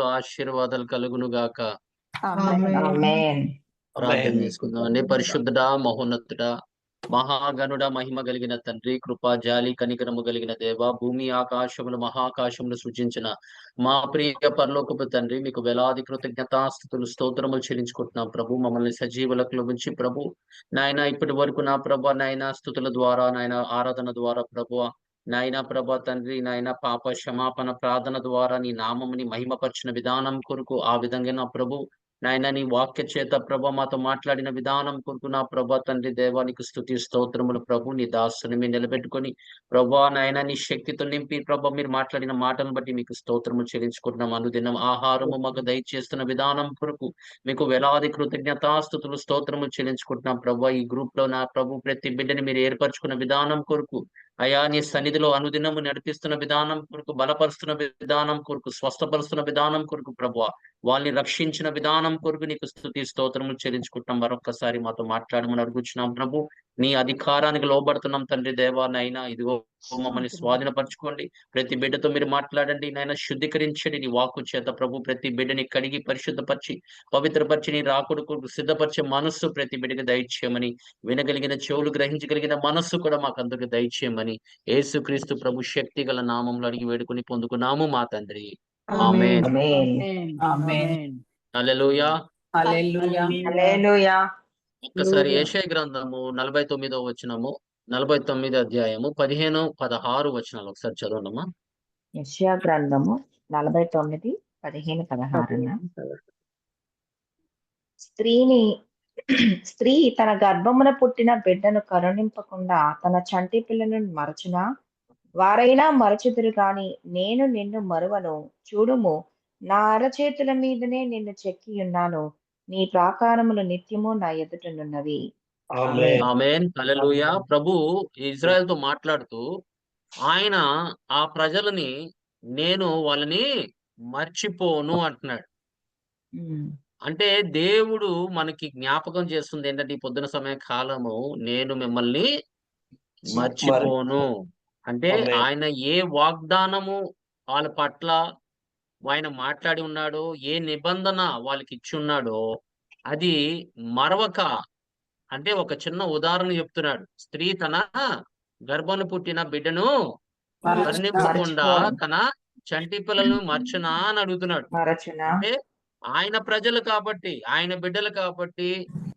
ఆశీర్వాదాలు కలుగును గాక. ఆమేన్. ప్రార్థన చేసుకుందామండి. పరిశుద్ధుడా, మహోన్నతుడా, మహాగణుడ, మహిమ కలిగిన తండ్రి, కృప, జాలి, కనికరము కలిగిన దేవ, భూమి ఆకాశములు మహాకాశములు సృజించిన మా ప్రియ పరలోకపు తండ్రి, మీకు వేలాది కృతజ్ఞతాస్తుతులు స్తోత్రములు చెల్లించుకుంటున్నాం ప్రభు. మమ్మల్ని సజీవులకు ఉంచి ప్రభు నాయన ఇప్పటి వరకు నా ప్రభ నాయన స్తుతుల ద్వారా నాయన ఆరాధన ద్వారా ప్రభు నాయన ప్రభ తండ్రి నాయన పాప క్షమాపణ ప్రార్థన ద్వారా నీ నామముని మహిమపరిచిన విధానం కొరకు ఆ విధంగా నా ప్రభు నాయన నీ వాక్య చేత ప్రభ మాతో మాట్లాడిన విధానం కొరకు నా ప్రభ తండ్రి దేవానికి స్తుతి స్తోత్రములు ప్రభు. నీ దాసుని మీరు నిలబెట్టుకొని ప్రభా నాయన నీ శక్తితో నింపి ప్రభ మీరు మాట్లాడిన మాటలను బట్టి మీకు స్తోత్రము చెల్లించుకుంటున్నాం. అనుదినం ఆహారము మాకు దయచేస్తున్న విధానం కొరకు మీకు వేలాది కృతజ్ఞతాస్తుతులు స్తోత్రము చెల్లించుకుంటున్నాం ప్రభా. ఈ గ్రూప్ లో నా ప్రభు ప్రతి బిడ్డని మీరు ఏర్పరచుకున్న విధానం కొరకు అయా నీ సన్నిధిలో అనుదినము నడిపిస్తున్న విధానం కొరకు, బలపరుస్తున్న విధానం కొరకు, స్వస్థపరుస్తున్న విధానం కొరకు ప్రభు వాళ్ళని రక్షించిన విధానం కొరకు నీకు స్తుతి స్తోత్రములు చెల్లించుకుంటున్నాం. మరొక్కసారి మాతో మాట్లాడమని అడుగుచున్నాం ప్రభు. నీ అధికారానికి లోబడుతున్నాం తండ్రి దేవానైనా. ఇదిగో మమ్మల్ని స్వాధీనపరచుకోండి. ప్రతి బిడ్డతో మీరు మాట్లాడండి నాయన, శుద్ధీకరించండి నీ వాక్కు చేత ప్రభు. ప్రతి బిడ్డని కడిగి పరిశుద్ధపరిచి పవిత్రపరిచి నీ రాకుడుకు సిద్ధపరిచే మనస్సు ప్రతి బిడ్డకి దయచేయమని, వినగలిగిన చెవులు గ్రహించగలిగిన మనస్సు కూడా మాకు అందరికి దయచేయమని యేసుక్రీస్తు ప్రభు శక్తి గల నామంలో అడిగి వేడుకొని పొందుకున్నాము మా తండ్రి. ఆమేన్. హల్లెలూయా. హల్లెలూయా. ఒక్కసారి యెషయా గ్రంథము 49వ వచనము, 49 అధ్యాయము 15, 16 వచనాలు ఒకసారి చదవండమ్మా. యెషయా గ్రంథము 49, 15, 16. స్త్రీ తన గర్భమున పుట్టిన బిడ్డను కరుణింపకుండా తన చంటి పిల్లను మరచునా? వారైనా మరచుదురు గాని నేను నిన్ను మరువను. చూడుము, నా అరచేతుల మీదనే నిన్ను చెక్కి ఉన్నాను. నీ ప్రాకారములు నిత్యము నా ఎదుటనున్నవి. ఆమేన్. హల్లెలూయా. ప్రభు ఇజ్రాయెల్ తో మాట్లాడుతూ ఆయన ఆ ప్రజలని నేను వాళ్ళని మర్చిపోను అంటున్నాడు. ఉమ్. అంటే దేవుడు మనకి జ్ఞాపకం చేస్తుంది ఏంటంటే, ఈ పొద్దున సమయ కాలము నేను మిమ్మల్ని మర్చిపోను. అంటే ఆయన ఏ వాగ్దానము వాళ్ళ పట్ల ఆయన మాట్లాడి ఉన్నాడో, ఏ నిబంధన వాళ్ళకి ఇచ్చి ఉన్నాడో అది మరవక, అంటే ఒక చిన్న ఉదాహరణ చెప్తున్నాడు. స్త్రీ తన గర్భాన పుట్టిన బిడ్డను కరుణింపకుండా మరచిపోను. తన చంటి పిల్లలను మర్చునా అని అడుగుతున్నాడు. మరచునా? అంటే ఆయన ప్రజలు కాబట్టి, ఆయన బిడ్డలు కాబట్టి,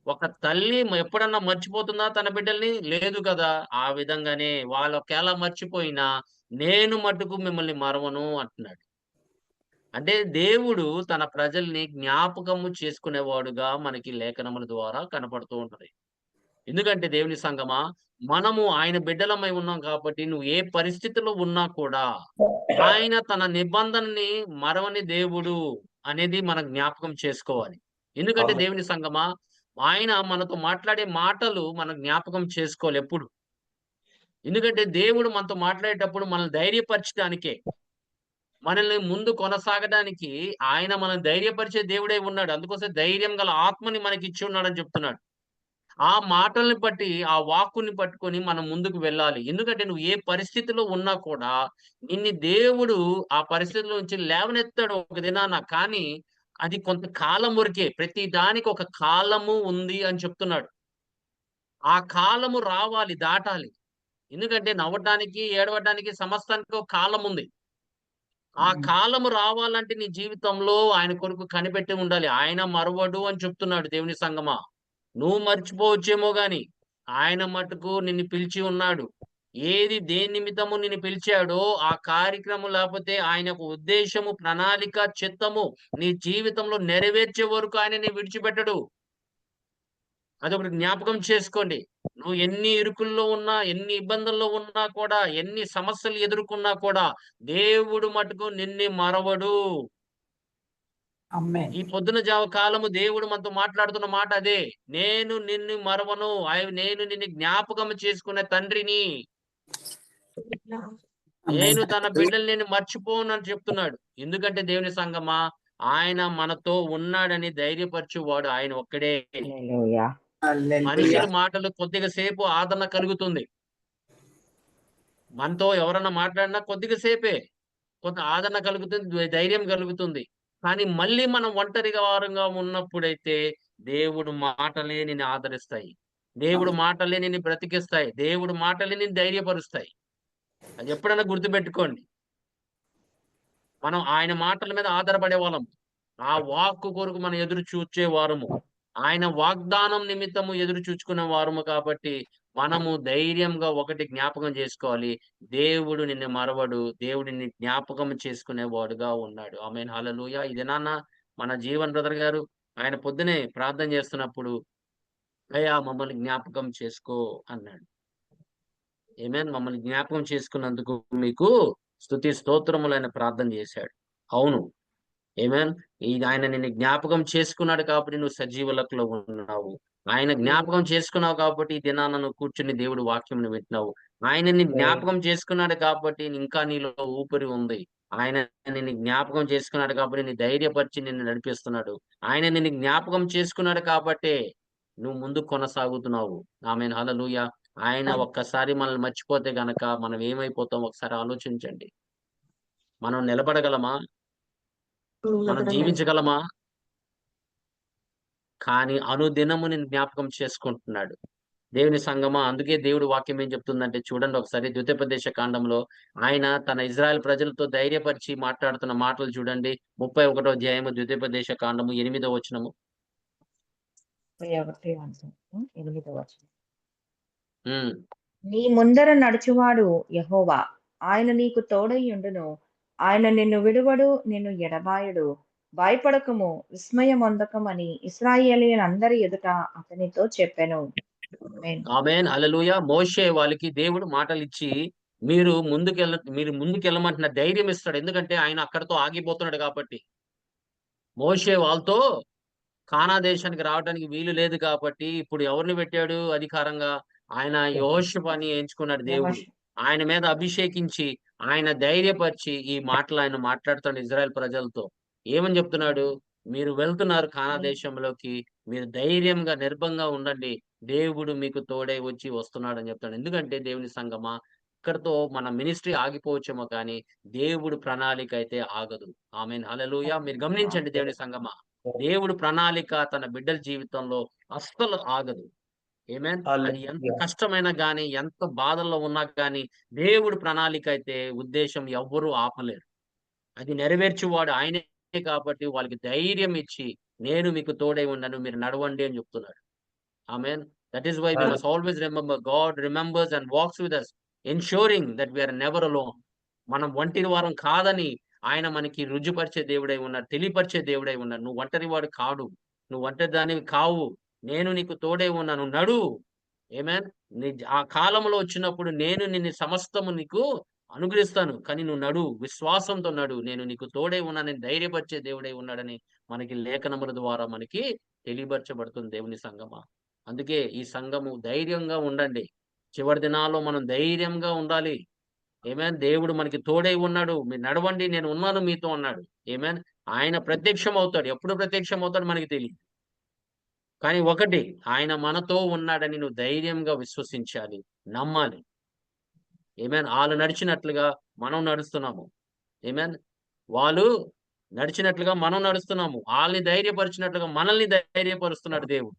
ఒక తల్లి ఎప్పుడన్నా మర్చిపోతుందా తన బిడ్డల్ని? లేదు కదా. ఆ విధంగానే వాళ్ళు ఒకేలా మర్చిపోయినా నేను మట్టుకు మిమ్మల్ని మరవను అంటున్నాడు. అంటే దేవుడు తన ప్రజల్ని జ్ఞాపకము చేసుకునేవాడుగా మనకి లేఖనముల ద్వారా కనపడుతూ ఉంటది. ఎందుకంటే దేవుని సంగమా, మనము ఆయన బిడ్డలమై ఉన్నాం కాబట్టి నువ్వు ఏ పరిస్థితిలో ఉన్నా కూడా ఆయన తన నిబంధనని మరవని దేవుడు అనేది మనం జ్ఞాపకం చేసుకోవాలి. ఎందుకంటే దేవుని సంగమా, ఆయన మనతో మాట్లాడే మాటలు మనం జ్ఞాపకం చేసుకోవాలి ఎప్పుడు. ఎందుకంటే దేవుడు మనతో మాట్లాడేటప్పుడు మనల్ని ధైర్యపరచడానికే, మనల్ని ముందు కొనసాగడానికి ఆయన మనల్ని ధైర్యపరిచే దేవుడై ఉన్నాడు. అందుకోసం ధైర్యం గల ఆత్మని మనకిచ్చి ఉన్నాడని చెప్తున్నాడు. ఆ మాటల్ని బట్టి, ఆ వాక్కుని పట్టుకొని మనం ముందుకు వెళ్ళాలి. ఎందుకంటే నువ్వు ఏ పరిస్థితిలో ఉన్నా కూడా నిన్ను దేవుడు ఆ పరిస్థితిలో నుంచి లేవనెత్తాడు ఒక దినాన. కానీ అది కొంతకాలం వరకే. ప్రతి దానికి ఒక కాలము ఉంది అని చెప్తున్నాడు. ఆ కాలము రావాలి, దాటాలి. ఎందుకంటే నవ్వటానికి, ఏడవటానికి సమస్తానికి ఒక కాలం ఉంది. ఆ కాలము రావాలంటే నీ జీవితంలో ఆయన కొరకు కనిపెట్టి ఉండాలి. ఆయన మరువడు అని చెప్తున్నాడు దేవుని సంగమా. నువ్వు మర్చిపోవచ్చేమో గాని, ఆయన మట్టుకు నిన్ను పిలిచి ఉన్నాడు. ఏది దేని నిమిత్తము నిన్ను పిలిచాడో ఆ కార్యక్రమం, లేపోతే ఆయన యొక్క ఉద్దేశము, ప్రణాళిక, చిత్తము నీ జీవితంలో నెరవేర్చే వరకు ఆయనని విడిచిపెట్టడు. అదొకటి జ్ఞాపకం చేసుకోండి. నువ్వు ఎన్ని ఇరుకుల్లో ఉన్నా, ఎన్ని ఇబ్బందుల్లో ఉన్నా కూడా, ఎన్ని సమస్యలు ఎదుర్కొన్నా కూడా దేవుడు మట్టుకు నిన్ను మరవడు. ఈ పొద్దున జావ కాలము దేవుడు మనతో మాట్లాడుతున్న మాట అదే. నేను నిన్ను మరవను. నేను నిన్ను జ్ఞాపకం చేసుకునే తండ్రిని. నేను తన బిడ్డల్ని నేను మర్చిపోను అని చెప్తున్నాడు. ఎందుకంటే దేవుని సంగమా, ఆయన మనతో ఉన్నాడని ధైర్యపరచువాడు ఆయన ఒక్కడే. హల్లెలూయా. మనుషుల మాటలు కొద్దిగా సేపు ఆదరణ కలుగుతుంది. మనతో ఎవరన్నా మాట్లాడినా కొద్దిగా సేపే. కొంత ఆదరణ కలుగుతుంది, ధైర్యం కలుగుతుంది. కానీ మళ్ళీ మనం ఒంటరిగా వారంగా ఉన్నప్పుడైతే దేవుడు మాటలే నిన్ను ఆదరిస్తాయి. దేవుడు మాటలే నిన్ను బ్రతికిస్తాయి. దేవుడు మాటలే నిన్ను ధైర్యపరుస్తాయి. అది ఎప్పుడైనా గుర్తుపెట్టుకోండి. మనం ఆయన మాటల మీద ఆధారపడేవాళ్ళం. ఆ వాక్కు కొరకు మనం ఎదురు చూచేవారము. ఆయన వాగ్దానం నిమిత్తము ఎదురు చూచుకునే వారము కాబట్టి, మనము ధైర్యంగా ఒకటి జ్ఞాపకం చేసుకోవాలి. దేవుడు నిన్ను మరవడు. దేవుడు నిన్ను జ్ఞాపకం చేసుకునేవాడుగా ఉన్నాడు. ఆమేన్. హల్లెలూయా! ఈ దినాన మన జీవన్ బ్రదర్ గారు ఆయన పొద్దున్నే ప్రార్థన చేస్తున్నప్పుడు, "అయ్యా! మమ్మల్ని జ్ఞాపకం చేసుకో" అన్నాడు. ఆమేన్. మమ్మల్ని జ్ఞాపకం చేసుకున్నందుకు మీకు స్తుతి స్తోత్రములని ప్రార్థన చేశాడు. అవును. ఆమేన్. ఆయన నిన్ను జ్ఞాపకం చేసుకున్నాడు కాబట్టి నువ్వు సజీవ లెక్కలో ఉన్నావు. ఆయన జ్ఞాపకం చేసుకున్నావు కాబట్టి ఈ దినాన నువ్వు కూర్చొని దేవుడి వాక్యంను వింటున్నావు. ఆయన నిన్ను జ్ఞాపకం చేసుకున్నాడు కాబట్టి ఇంకా నీలో ఊపిరి ఉంది. ఆయన నిన్ను జ్ఞాపకం చేసుకున్నాడు కాబట్టి నిన్ను ధైర్యపరిచి నిన్ను నడిపిస్తున్నాడు. ఆయన నిన్ను జ్ఞాపకం చేసుకున్నాడు కాబట్టే నువ్వు ముందుకు కొనసాగుతున్నావు. ఆమేన్. హల్లెలూయా! ఆయన ఒక్కసారి మనల్ని మర్చిపోతే గనక మనం ఏమైపోతాం ఒకసారి ఆలోచించండి. మనం నిలబడగలమా? మనం జీవించగలమా? కానీ అనుదినము నిన్ను జ్ఞాపకం చేసుకుంటున్నాడు. దేవుని సంగమా అందుకే దేవుడు వాక్యం ఏం చెప్తుందంటే చూడండి ఒకసారి ద్వితీయోపదేశ కాండంలో ఆయన తన ఇజ్రాయెల్ ప్రజలతో ధైర్యపరిచి మాట్లాడుతున్న మాటలు చూడండి. 31 అధ్యాయము ద్వితీయోపదేశ కాండము 8వ వచనము. 31 అధ్యాయం 8వ వచనం. హ్మ్. నీ ముందర నడుచువాడు యెహోవా. ఆయన నీకు తోడైయుండును. ఆయన నిన్ను విడువడు, నిన్ను ఎడబాయడు. భయపడకుము, విస్మయమొందకమని ఇశ్రాయేలీయులందరి ఎదుట అతనితో చెప్పెను. ఆమేన్. ఆమేన్. హల్లెలూయా! మోషే వాళ్ళకి దేవుడు మాటలిచ్చి మీరు ముందుకెళ్ళమంటున్న ధైర్యం ఇస్తాడు. ఎందుకంటే ఆయన అక్కడితో ఆగిపోతున్నాడు కాబట్టి. మోషే వాళ్ళతో కానా దేశానికి రావడానికి వీలు లేదు కాబట్టి, ఇప్పుడు ఎవరిని పెట్టాడు అధికారంగా? ఆయన యెహోషువని ఎంచుకున్నాడు దేవుడు. యెహోషువ. ఆయన మీద అభిషేకించి, ఆయన ధైర్యపరిచి, ఈ మాటలు ఆయన మాట్లాడుతున్నాడు ఇజ్రాయెల్ ప్రజలతో. ఏమని చెప్తున్నాడు? "మీరు వెళ్తున్నారు కానా నీ దేశంలోకి. మీరు ధైర్యంగా, నిర్భయంగా ఉండండి. దేవుడు మీకు తోడై వచ్చి వస్తున్నాడని" చెప్తాడు. ఎందుకంటే దేవుని సంగమా, ఇక్కడితో మన మినిస్ట్రీ ఆగిపోవచ్చేమో కానీ, దేవుడు ప్రణాళిక అయితే ఆగదు. ఆమేన్. హల్లెలూయా! మీరు గమనించండి దేవుని సంగమా. దేవుడు ప్రణాళిక తన బిడ్డల జీవితంలో అస్సలు ఆగదు. ఆమేన్. అది ఎంత హల్లెలూయా! కష్టమైనా గాని, ఎంత బాధల్లో ఉన్నా గాని, దేవుడి ప్రణాళిక అయితే ఉద్దేశ్యం ఎవ్వరు ఆపలేరు. అది నెరవేర్చువాడు ఆయనే కాబట్టి వాళ్ళకి ధైర్యం ఇచ్చి, నేను మీకు తోడై ఉన్నాను. మీరు నడవండి అని చెప్తున్నాడు. ఆమేన్. That is why we must always remember God remembers and walks with us, ensuring that we are never alone. మనం ఒంటరి వారం కాదని ఆయన మనకి రుజుపరిచే దేవుడై ఉన్నాడు. తెలియపరిచే దేవుడై ఉన్నాడు. నువ్వు ఒంటరి వాడు కాడు. నువ్వు ఒంటరి దానివి కావు. నేను నీకు తోడై ఉన్నాను. నడు. ఆమేన్. ఆ కాలంలో వచ్చినప్పుడు నేను నిన్ను సమస్తము నీకు అనుగ్రహిస్తాను. కానీ నువ్వు నడు. విశ్వాసంతో నడు. నేను నీకు తోడై ఉన్నానని ధైర్యపరిచే దేవుడై ఉన్నాడని మనకి లేఖనముల ద్వారా మనకి తెలియపరచబడుతుంది దేవుని సంగమా. అందుకే ఈ సంఘము ధైర్యంగా ఉండండి. చివరి దినాల్లో మనం ధైర్యంగా ఉండాలి. ఆమేన్. దేవుడు మనకి తోడై ఉన్నాడు. మీరు నడవండి నేను ఉన్నాను మీతో అన్నాడు. ఆమేన్. ఆయన ప్రత్యక్షమవుతాడు. ఎప్పుడు ప్రత్యక్షమవుతాడో మనకి తెలీదు. కానీ ఒకటి ఆయన మనతో ఉన్నాడని నువ్వు ధైర్యంగా విశ్వసించాలి. నమ్మాలి. ఆమేన్. ఆళ్ళు నడిచినట్లుగా మనం నడుస్తున్నాము. ఆమేన్. వాళ్ళు నడిచినట్లుగా మనం నడుస్తున్నాము. ఆళ్ళని ధైర్యపరిచినట్లుగా మనల్ని ధైర్యపరుస్తున్నాడు దేవుడు.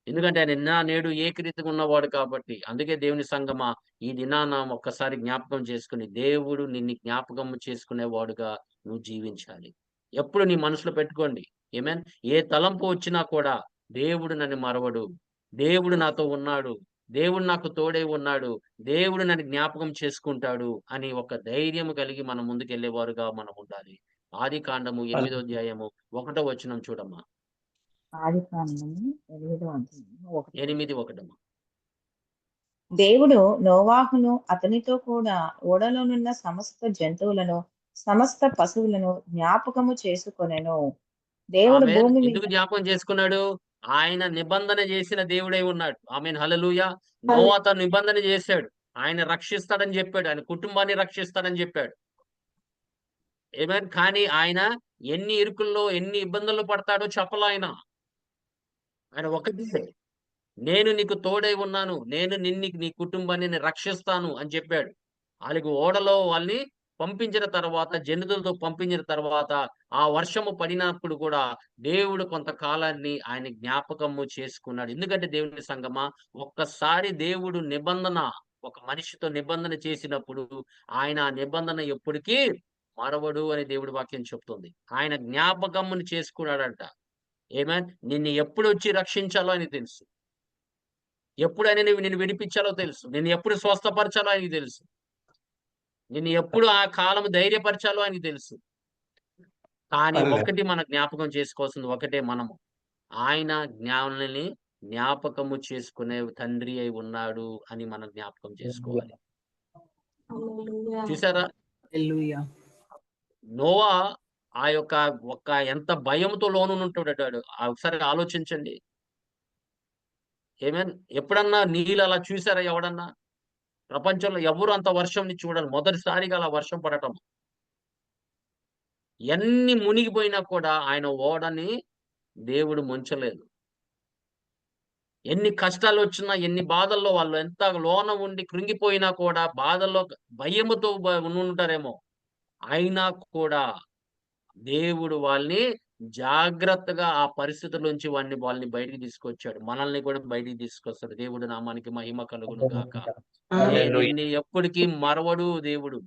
ఎందుకంటే ఆయన నిన్న, నేడు ఏకరీతిగా ఉన్నవాడు కాబట్టి. అందుకే దేవుని సంగమా, ఈ దినాన ఒక్కసారి జ్ఞాపకం చేసుకొని, దేవుడు నిన్ను జ్ఞాపకం చేసుకునేవాడుగా నువ్వు జీవించాలి. ఎప్పుడు నీ మనసులో పెట్టుకోండి. ఆమేన్. ఏ తలంపు వచ్చినా కూడా దేవుడు నన్ను మరవడు. దేవుడు నాతో ఉన్నాడు. దేవుడు నాకు తోడై ఉన్నాడు. దేవుడు నన్ను జ్ఞాపకం చేసుకుంటాడు అని ఒక ధైర్యం కలిగి మనం ముందుకెళ్ళేవారుగా మనం ఉండాలి. ఆదికాండము 8వ అధ్యాయము 1వ వచనం చూడమ్మా. ఆదికాండము 8వ అధ్యాయం 1వ 8, వచనం. 1 దేవుడు నోవాహును అతనితో కూడా ఓడలోనున్న సమస్త జంతువులను, సమస్త పశువులను జ్ఞాపకము చేసుకొనెను. దేవుడు ఆమేన్. భూమి మీద ఎందుకు జ్ఞాపకం చేసుకున్నాడు? ఆయన నిబంధన చేసిన దేవుడై ఉన్నాడు. ఆమేన్. హల్లెలూయా! నోవాతో నిబంధన చేసాడు. ఆయన రక్షిస్తాడని జెప్పాడు. ఆయన కుటుంబాన్ని రక్షిస్తాడని జెప్పాడు. ఆమేన్. కానీ ఆయన ఎన్ని ఇరుకుల్లో, ఎన్ని ఇబ్బందులు పడతాడో చెప్పలాయన. ఆయన ఒకటే నేను నీకు తోడై ఉన్నాను. నేను నీ కుటుంబాన్ని రక్షిస్తాను అని చెప్పాడు. ఆళ్ళకి ఓడలో వాళ్ళని పంపించిన తర్వాత జంతువులతో పంపించిన తర్వాత ఆ వర్షము పడినప్పుడు కూడా దేవుడు కొంతకాలాన్ని ఆయన జ్ఞాపకము చేసుకున్నాడు. ఎందుకంటే దేవుని సంగమా, ఒక్కసారి దేవుడు నిబంధన ఒక మనిషితో నిబంధన చేసినప్పుడు ఆయన ఆ నిబంధన ఎప్పటికీ మరవడు అని దేవుడి వాక్యం చెప్తుంది. ఆయన జ్ఞాపకమును చేసుకున్నాడంట. ఆమేన్. నిన్ను ఎప్పుడొచ్చి రక్షించాలో ఆయనకి తెలుసు. ఎప్పుడైనా నిన్ను విడిపించాలో తెలుసు. నిన్ను ఎప్పుడు స్వస్థపరచాలో ఆయనకి తెలుసు. నిన్ను ఎప్పుడు ఆ కాలం ధైర్యపరచాలో ఆయనకి తెలుసు. కానీ హల్లెలూయా. ఒక్కటి మన జ్ఞాపకం చేసుకోవాల్సింది ఒకటే మనము. ఆయన జ్ఞాపకము చేసుకునే తండ్రి అయి ఉన్నాడు అని మనం జ్ఞాపకం చేసుకోవాలి. చూసారా? హల్లెలూయా. నోవా ఆ యొక్క ఎంత భయంతో లోనుంటాడు. ఒకసారి ఆలోచించండి. ఆమేన్. ఎప్పుడన్నా నీళ్ళు అలా చూసారా ఎవడన్నా? ప్రపంచంలో ఎవరు అంత వర్షంని చూడరు. మొదటిసారిగా అలా వర్షం పడటం. ఎన్ని మునిగిపోయినా కూడా ఆయన ఓడని దేవుడు ముంచలేదు. ఎన్ని కష్టాలొచ్చినా, ఎన్ని బాధల్లో వాళ్ళు ఎంత లోన ఉండి కృంగిపోయినా కూడా బాధల్లో భయముతో ఉండుంటారేమో. అయినా కూడా దేవుడు వాళ్ళని జాగ్రత్తగా ఆ పరిస్థితుల్లోంచి వాళ్ళని బయటికి తీసుకొచ్చాడు. మనల్ని కూడా బయటికి తీసుకొస్తాడు. దేవుడి నామానికి మహిమ కలుగును గాక. హల్లెలూయా. నిన్ను ఎప్పటికీ మరవడు దేవుడు.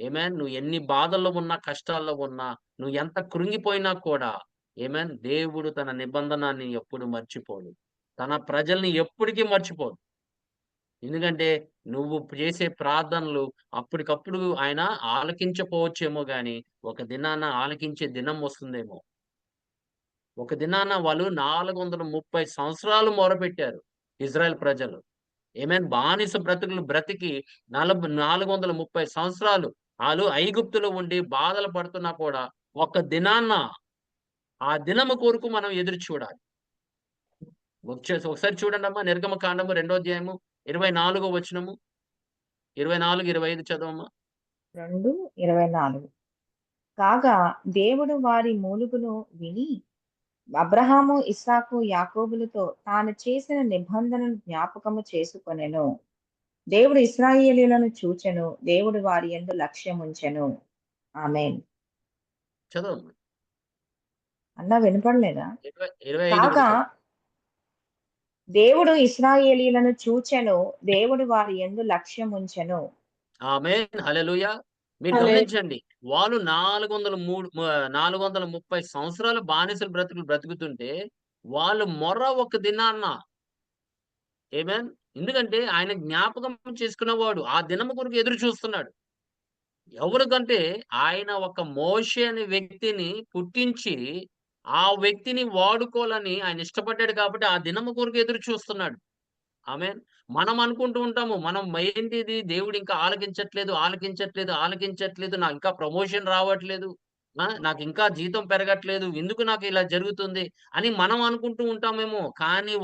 ఆమేన్. నువ్వు ఎన్ని బాధల్లో ఉన్నా, కష్టాల్లో ఉన్నా, నువ్వు ఎంత కృంగిపోయినా కూడా ఆమేన్. దేవుడు తన నిబంధనని ఎప్పుడు మర్చిపోడు. తన ప్రజల్ని ఎప్పటికీ మర్చిపోడు. ఎందుకంటే నువ్వు చేసే ప్రార్థనలు అప్పటికప్పుడు ఆయన ఆలకించకపోవచ్చేమో గాని, ఒక దినాన ఆలకించే దినం వస్తుందేమో. ఒక దినాన వాళ్ళు 430 సంవత్సరాలు మొరపెట్టారు ఇజ్రాయెల్ ప్రజలు. ఆమేన్. బానిస బ్రతుకులు బ్రతికి 430 సంవత్సరాలు ఆళ్ళు ఐగుప్తులో ఉండి బాధలు పడుతున్నా కూడా, ఒక్క దినాన ఆ దినము కొరకు మనం ఎదురు చూడాలి. ఒకసారి చూడండమ్మా నిర్గమకాండము 2వ అధ్యాయము 24వ వచనము. 24, 25 చదవమ్మా. 2:24 కాగా దేవుడు వారి మూలుగును విని అబ్రహాము, ఇస్సాకు, యాకోబులతో తాను చేసిన నిబంధనను జ్ఞాపకము చేసుకొనెను. దేవుడు ఇశ్రాయేలీయులను చూచెను. దేవుడు వారి యందు లక్ష్యముంచెను. ఆమేన్. చదవమ్మా. అన్నా వినపడలేదా? 25 కూడా కాగా చదువు. దేవుడు ఇశ్రాయేలీయులను చూచెను. దేవుడు వారి యందు లక్ష్యముంచెను. ఆమేన్. హల్లెలూయా. మీరు గమనించండి. వాళ్ళు 430 సంవత్సరాలు బానిసల బ్రతుకులు బ్రతుకుతుంటే, వాళ్ళు ఒక దినాన్న ఆమేన్. ఎందుకంటే ఆయన జ్ఞాపకం చేసుకున్నవాడు. ఆ దినము కొరకు ఎదురు చూస్తున్నాడు. ఎవరికంటే ఆయన ఒక మోషే అనే వ్యక్తిని పుట్టించి, ఆ వ్యక్తిని వాడుకోవాలని ఆయన ఇష్టపడ్డాడు కాబట్టి, ఆ దినము కొరకు ఎదురు చూస్తున్నాడు. ఆమేన్. మనం అనుకుంటూ ఉంటాము. మనం ఏంటిది దేవుడు ఇంకా ఆలకించట్లేదు. నాకు ఇంకా ప్రమోషన్ రావట్లేదు. నాకింకా జీతం పెరగట్లేదు. ఎందుకు నాకు ఇలా జరుగుతుంది అని మనం అనుకుంటూ ఉంటామేమో. కానీ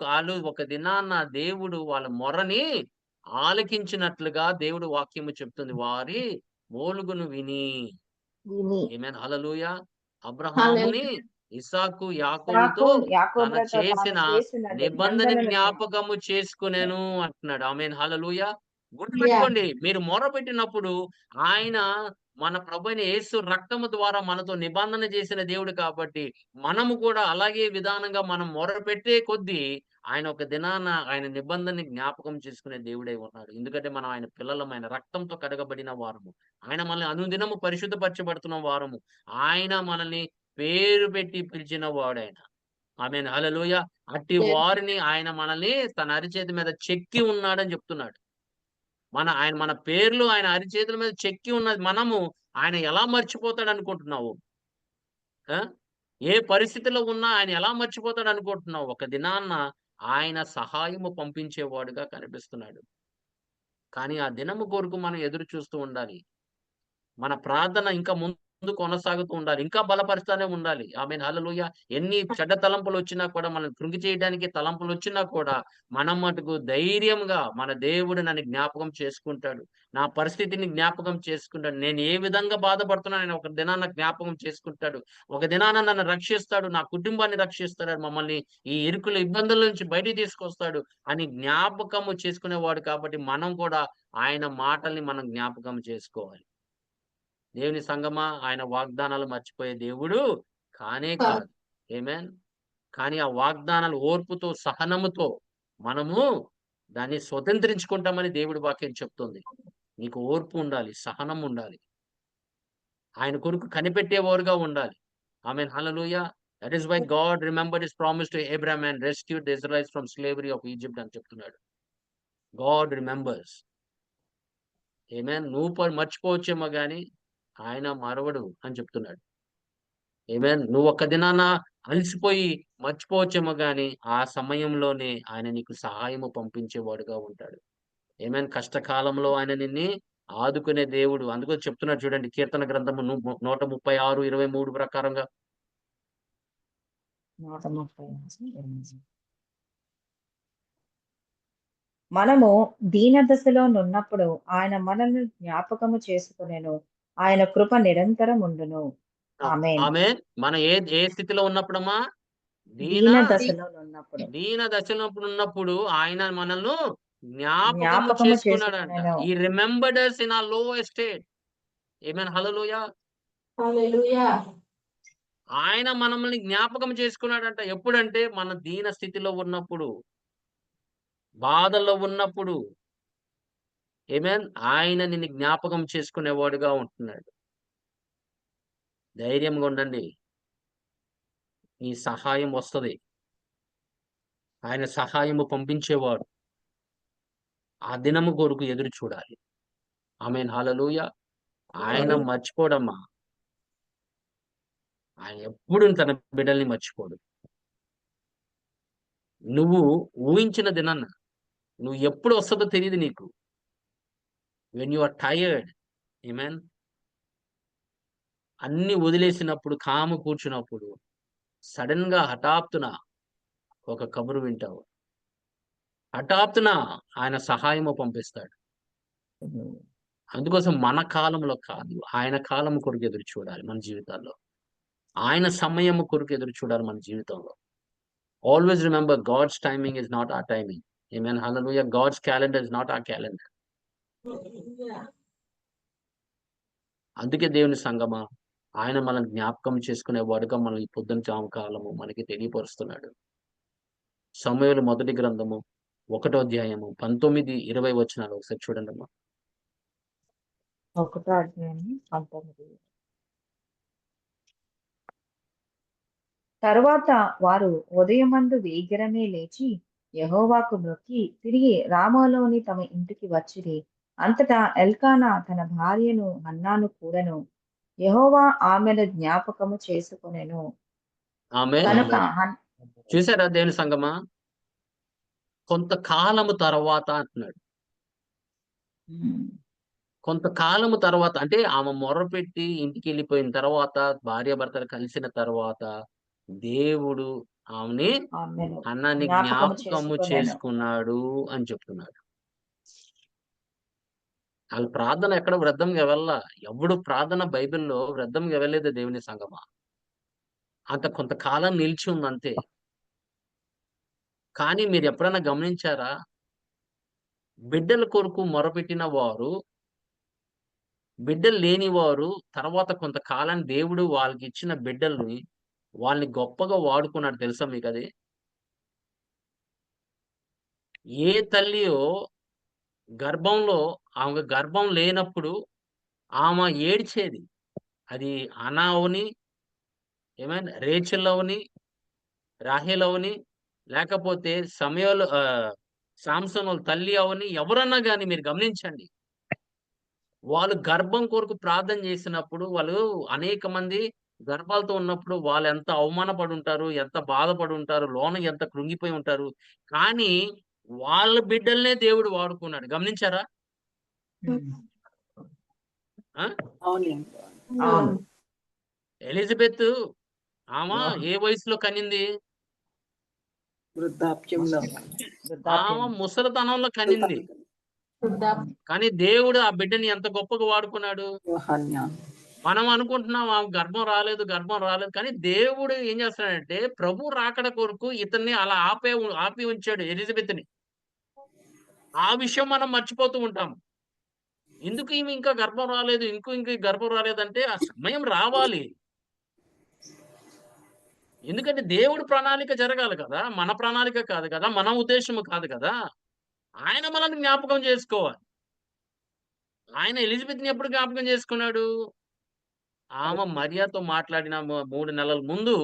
ఆళ్ళు ఒక దినాన దేవుడు వాళ్ళ మొరని ఆలకించినట్లుగా దేవుడు వాక్యము చెప్తుంది. వారి మూలుగును విని. విని ఆమేన్. హల్లెలూయా. అబ్రహాముని, ఇస్సాకు, ఇస్సాకు, యాకోబులతో తన యాకోబులతో తాను చేసిన చేసిన నిబంధన నిబంధనను జ్ఞాపకము చేసుకొనెను అంటున్నాడు. ఆమేన్. హల్లెలూయా. గుర్తుపెట్టుకోండి. మీరు మొరపెట్టినప్పుడు ఆయన మన ప్రభువైన యేసు రక్తము ద్వారా మనతో నిబంధన చేసిన దేవుడు కాబట్టి, మనము కూడా అలాగే విధానంగా మనం మొరపెట్టే కొద్దీ ఆయన ఒక దినాన ఆయన నిబంధనని జ్ఞాపకం చేసుకునే దేవుడై ఉన్నాడు. ఎందుకంటే మనం ఆయన పిల్లలం. ఆయన రక్తంతో కడగబడిన వారము. ఆయన మనల్ని అనుదినము పరిశుద్ధపరచబడుతున్న వారము. ఆయన మనల్ని పేరు పెట్టి పిలిచిన వాడాయన. ఆమేన్. హల్లెలూయా. అట్టి వారిని ఆయన మనల్ని తన అరిచేతి మీద చెక్కి ఉన్నాడని చెప్తున్నాడు. మన పేర్లు ఆయన అరిచేతుల మీద చెక్కి ఉన్నది. మనము ఆయన ఎలా మర్చిపోతాడనుకుంటున్నావు? ఆ! ఏ పరిస్థితిలో ఉన్నా ఆయన ఎలా మర్చిపోతాడనుకుంటున్నావు? ఒక దినాన ఆయన సహాయము పంపించేవాడుగా కనిపిస్తున్నాడు. కానీ ఆ దినము కొరకు మనం ఎదురు చూస్తూ ఉండాలి. మన ప్రార్థన ఇంకా ముందు కొనసాగుతూ ఉండాలి. ఇంకా బలపరుస్తూనే ఉండాలి. ఆమేన్. హల్లెలూయా. ఎన్ని చెడ్డ తలంపులొచ్చినా కూడా మనల్ని కృంగి చేయడానికి తలంపులొచ్చినా కూడా మనం మటుకు ధైర్యంగా మన దేవుడు నన్ను జ్ఞాపకం చేసుకుంటాడు. నా పరిస్థితిని జ్ఞాపకం చేసుకుంటాడు. నేను ఏ విధంగా బాధపడుతున్నా ఆయన ఒక దినాన జ్ఞాపకం చేసుకుంటాడు. ఒక దినాన నన్ను రక్షిస్తాడు. నా కుటుంబాన్ని రక్షిస్తాడు. మమ్మల్ని ఈ ఇరుకుల ఇబ్బందుల నుంచి బయటికి తీసుకొస్తాడు అని జ్ఞాపకము చేసుకునేవాడు కాబట్టి మనం కూడా ఆయన మాటల్ని మనం జ్ఞాపకం చేసుకోవాలి. దేవుని సంగమా, ఆయన వాగ్దానాలు మర్చిపోయే దేవుడు కానే కాదు. ఆమేన్. కానీ ఆ వాగ్దానాలు ఓర్పుతో, సహనముతో మనము దాన్ని స్వతంత్రించుకుంటామని దేవుడి వాక్యం చెప్తుంది. నీకు ఓర్పు ఉండాలి, సహనం ఉండాలి. ఆయన కొరకు కనిపెట్టేవారుగా ఉండాలి. Amen. Hallelujah. That is why God remembered his promise to Abraham and rescued the Israels from slavery of Egypt అని చెప్తున్నాడు. God remembers. ఆమేన్. నువ్వు మర్చిపోవచ్చేమో గాని ఆయన మరవడు అని చెప్తున్నాడు. ఆమేన్. నువ్వు ఒక్క దినాన అలసిపోయి మర్చిపోవచ్చేమో గాని ఆ సమయంలోనే ఆయన నీకు సహాయము పంపించేవాడుగా ఉంటాడు. ఆమేన్. కష్టకాలంలో ఆయన నిన్ని ఆదుకునే దేవుడు. అందుకని చెప్తున్నాడు చూడండి, కీర్తన గ్రంథము 136:23 ప్రకారంగా. 130. మనము దీన దశలో నున్నప్పుడు ఆయన మనల్ని జ్ఞాపకము చేసుకొనెను. ఆయన కృప నిరంతరం ఉండును. ఆ! ఆమేన్. ఆమేన్. మనం ఏ ఏ స్థితిలో ఉన్నప్పుడమ్మా? దీన దీన దశలో నున్నప్పుడు దీన దశలో ఉన్నప్పుడు ఆయన మనల్ని జ్ఞాపకము జ్ఞాపకము చేసుకున్నాడంట. చేసుకొనెను. హి రిమెంబర్డ్ us ఇన్ our లో ఎస్టేట్. ఆమేన్. హల్లెలూయా. హల్లెలూయా. ఆయన మనల్ని జ్ఞాపకం చేసుకున్నాడంట. ఎప్పుడంటే మన దీన స్థితిలో ఉన్నప్పుడు, బాధల్లో ఉన్నప్పుడు. ఆమేన్. ఆయన నిన్ను జ్ఞాపకం చేసుకునేవాడుగా ఉంటున్నాడు. ధైర్యంగా ఉండండి. నీ సహాయం వస్తది. ఆయన సహాయము పంపించేవాడు. ఆ దినము కొరకు ఎదురు చూడాలి. ఆమేన్. హల్లెలూయా. ఆయన మర్చిపోడమ్మా. ఆయన ఎప్పుడు తన బిడ్డల్ని మర్చిపోడు. నువ్వు ఊహించిన దినాన నువ్వు ఎప్పుడు వస్తదో తెలీదు నీకు. When you are tired. Amen. అన్నీ వదిలేసినప్పుడు, కూర్చున్నప్పుడు సడెన్‌గా హఠాత్తున ఒక కబురు వింటావు. హఠాత్తున ఆయన సహాయము పంపిస్తాడు. అందుకోసం మన కాలంలో కాదు, ఆయన కాలం కొరకు ఎదురు చూడాలి మన జీవితాల్లో. ఆయన సమయము కొరకు ఎదురు చూడాలి మన జీవితంలో. Always remember God's timing is not our timing. Amen. Hallelujah. God's calendar is not our calendar. అందుకే దేవుని సంగమా, ఆయన మనల్ని జ్ఞాపకం చేసుకునేవాడుగా మనం ఈ పొద్దున జాము కాలము మనకి తెలియపరుస్తున్నాడు. సమూయేలు మొదటి గ్రంథము 1వ అధ్యాయము 19, 20 వచనాలు ఒకసారి చూడండమ్మా. 1:19. తరువాత వారు ఉదయమందు వేగిరమే లేచి యెహోవాకు మొక్కి తిరిగి రామాలోని తమ ఇంటికి వచ్చిరి. అంతటా ఎల్కానా తన భార్యను హన్నాను కూడెను. యెహోవా ఆమెను జ్ఞాపకము చేసుకొనెను. ఆమేన్. కనుక చూసారా దేవుని సంగమా? కొంతకాలము తర్వాత అంటున్నాడు. కొంతకాలము తర్వాత అంటే ఆమె మొర్రపెట్టి ఇంటికెళ్ళిపోయిన తర్వాత, భార్యాభర్తలు కలిసిన తర్వాత దేవుడు ఆమెని, ఆమెను హన్నాని జ్ఞాపకము జ్ఞాపకము చేసుకొనెను. చేసుకున్నాడు అని చెప్తున్నాడు. ఆళ్ళ ప్రార్థన ఎక్కడ వ్యర్థంగా వెళ్ళలా. ఎవడు ప్రార్థన బైబిల్‌లో వ్యర్థంగా వెళ్ళలేదు దేవుని సంగమా. అంత కొంతకాలం నిలిచి ఉందంతే. కానీ మీరెప్పుడన్నా గమనించారా? బిడ్డల కొరకు మొరపెట్టిన వారు, బిడ్డలు లేనివారు తర్వాత కొంతకాలానికి దేవుడు వాళ్ళకిచ్చిన బిడ్డల్ని, వాళ్ళని గొప్పగా వాడుకున్నాడు తెలుసా మీకది? ఏ తల్లియో గర్భంలో ఆమె గర్భం లేనప్పుడు ఆమె ఏడ్చేది. అది అనా అవని, రేచెల్ అవని, రాహేల్ అవని, లేకపోతే సామ్సన్ వాళ్ళ తల్లి అవని, ఎవరన్నా గాని మీరు గమనించండి. వాళ్ళు గర్భం కొరకు ప్రార్థన చేసినప్పుడు వాళ్ళు అనేక మంది గర్భాలతో ఉన్నప్పుడు వాళ్ళెంత అవమానపడుంటారు, ఎంత బాధపడుంటారు, లోన ఎంత కృంగిపోయి ఉంటారు. కానీ వాళ్ళ బిడ్డలనే దేవుడు వాడుకున్నాడు. గమనించారా? ఆ! అవునండి. అవును. ఎలిజబెత్ ఆమ వివాహం. ఏ వయసులో కనింది? వృద్ధాప్యంలో. వృద్ధాప్యం. ఆమ ముసలితనంలో కనింది. కానీ దేవుడు ఆ బిడ్డని ఎంత గొప్పగా వాడుకున్నాడు. యోహన్య. మనం అనుకుంటున్నాం ఆమె గర్భం రాలేదు, గర్భం రాలేదు. కానీ దేవుడు ఏం చేస్తాడంటే ప్రభు రాకడ కొరకు ఇతన్ని అలా ఆపి ఉంచాడు ఎలిజబెత్‌ని. ఆ విషయం మనం మర్చిపోతూ ఉంటాం. ఎందుకు ఈమె ఇంకా గర్భం రాలేదు, ఇంక గర్భం రాలేదంటే ఆ సమయం రావాలి. ఎందుకంటే దేవుడి ప్రణాళిక జరగాలి కదా! మన ప్రణాళిక కాదు కదా! మన ఉద్దేశ్యము కాదు కదా! ఆయన మనల్ని జ్ఞాపకం చేసుకోవాలి. ఆయన ఎలిజబెత్‌ని ఎప్పుడు జ్ఞాపకం చేసుకున్నాడు? ఆమె మరియతో మాట్లాడిన 3 నెలల ముందు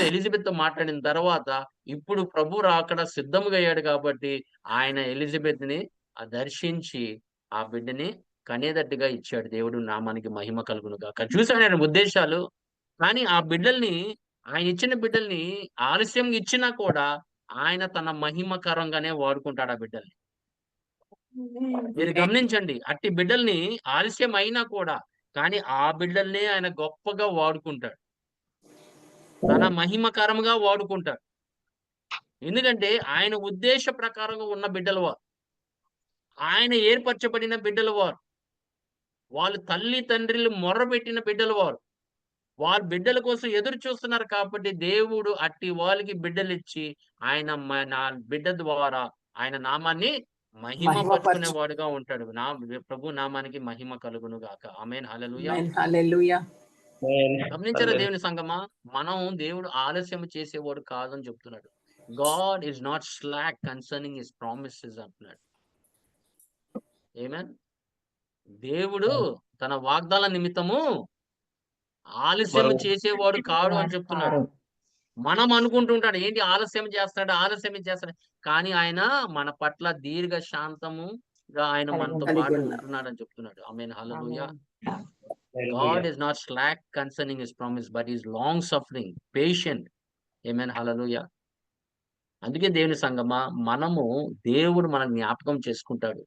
ఎలిజబెత్‌తో మాట్లాడిన తర్వాత, ఇప్పుడు ప్రభు రాకడ సిద్ధముగా అయ్యాడు కాబట్టి, ఆయన ఎలిజబెత్‌ని దర్శించి, ఆ బిడ్డని కనేదట్టుగా ఇచ్చాడు. దేవుడు నామానికి మహిమ కలుగును గాక. చూసాడు ఆయన ఉద్దేశాలు. కానీ ఆ బిడ్డల్ని, ఆయన ఇచ్చిన బిడ్డల్ని ఆలస్యంగా ఇచ్చినా కూడా, ఆయన తన మహిమకరంగానే వాడుకుంటాడు ఆ బిడ్డల్ని. మీరు గమనించండి. అట్టి బిడ్డల్ని ఆలస్యం అయినా కూడా, కానీ ఆ బిడ్డల్నే ఆయన గొప్పగా వాడుకుంటాడు. తన మహిమకరంగా వాడుకుంటాడు. ఎందుకంటే ఆయన ఉద్దేశ ప్రకారంగా ఉన్న బిడ్డలు వారు. ఆయన ఏర్పరచబడిన బిడ్డలు వారు. వాళ్ళు తల్లి, తండ్రులు మొర్రబెట్టిన బిడ్డలు వారు. వాళ్ళ బిడ్డల కోసం ఎదురు చూస్తున్నారు కాబట్టి దేవుడు అట్టి వాళ్ళకి బిడ్డలిచ్చి, ఆయన నా బిడ్డ ద్వారా ఆయన నామాన్ని మహిమపరచు. మహిమపరుచుకునేవాడుగా ఉంటాడు. ప్రభు నామానికి మహిమ కలుగును గాక. ఆమేన్. హల్లెలూయా. ఆమేన్. హల్లెలూయా. గమనించారా దేవుని సంగమా? మనం దేవుడు ఆలస్యం చేసేవాడు కాదని చెప్తున్నాడు. God is not slack concerning his promises అంటున్నాడు. ఆమేన్. దేవుడు తన వాగ్దాన నిమిత్తము ఆలస్యం చేసేవాడు కాడు అని చెప్తున్నాడు. మనం అనుకుంటుంటాడు ఏంటి ఆలస్యం చేస్తాడు. కానీ ఆయన మన పట్ల దీర్ఘ శాంతముగా ఆయన మనతో కలిగి పాటు ఉన్నారు. ఉంటున్నాడని చెప్తున్నాడు. ఆమేన్. హల్లెలూయా. ఆమేన్. God is not slack concerning his promise, but is long suffering, patient. Amen. Hallelujah. అందుకే దేవుని సంగమా, మనము దేవుడు మనల్ని జ్ఞాపకం చేసుకుంటాడు.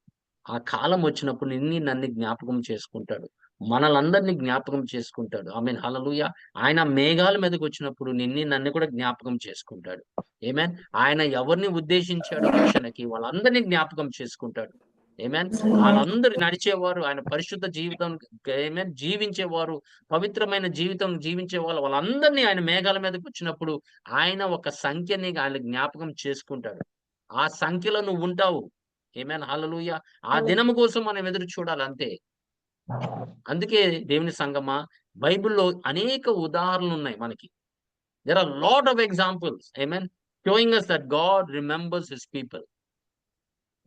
ఆ కాలం వచ్చినప్పుడు నన్ను జ్ఞాపకం చేసుకుంటాడు. మనలందరిని జ్ఞాపకం చేసుకుంటాడు. ఆమేన్. హల్లెలూయా. ఆయన మేఘాల మీదకొచ్చినప్పుడు నన్ను కూడా జ్ఞాపకం చేసుకుంటాడు. ఆమేన్. ఆయన ఎవరిని ఉద్దేశించాడో రక్షణకి వాళ్ళందరిని జ్ఞాపకం చేసుకుంటాడు. ఆమేన్. వాళ్ళందరూ నడిచేవారు ఆయన పరిశుద్ధ జీవితం ఆమేన్ జీవించేవారు, పవిత్రమైన జీవితం జీవించేవాళ్ళు వాళ్ళందరినీ ఆయన మేఘాల మీదకొచ్చినప్పుడు ఆయన ఒక సంఖ్యని ఆయన జ్ఞాపకం చేసుకుంటాడు. ఆ సంఖ్యలో నువ్వు ఉంటావు. ఆమేన్. హల్లెలూయా. ఆ దినము కోసం మనం ఎదురు చూడాలి అంతే. అందుకే దేవుని సంగమా, బైబిల్‌లో అనేక ఉదాహరణలున్నాయి మనకి. There are lot of examples. Amen. Showing us that God remembers his people.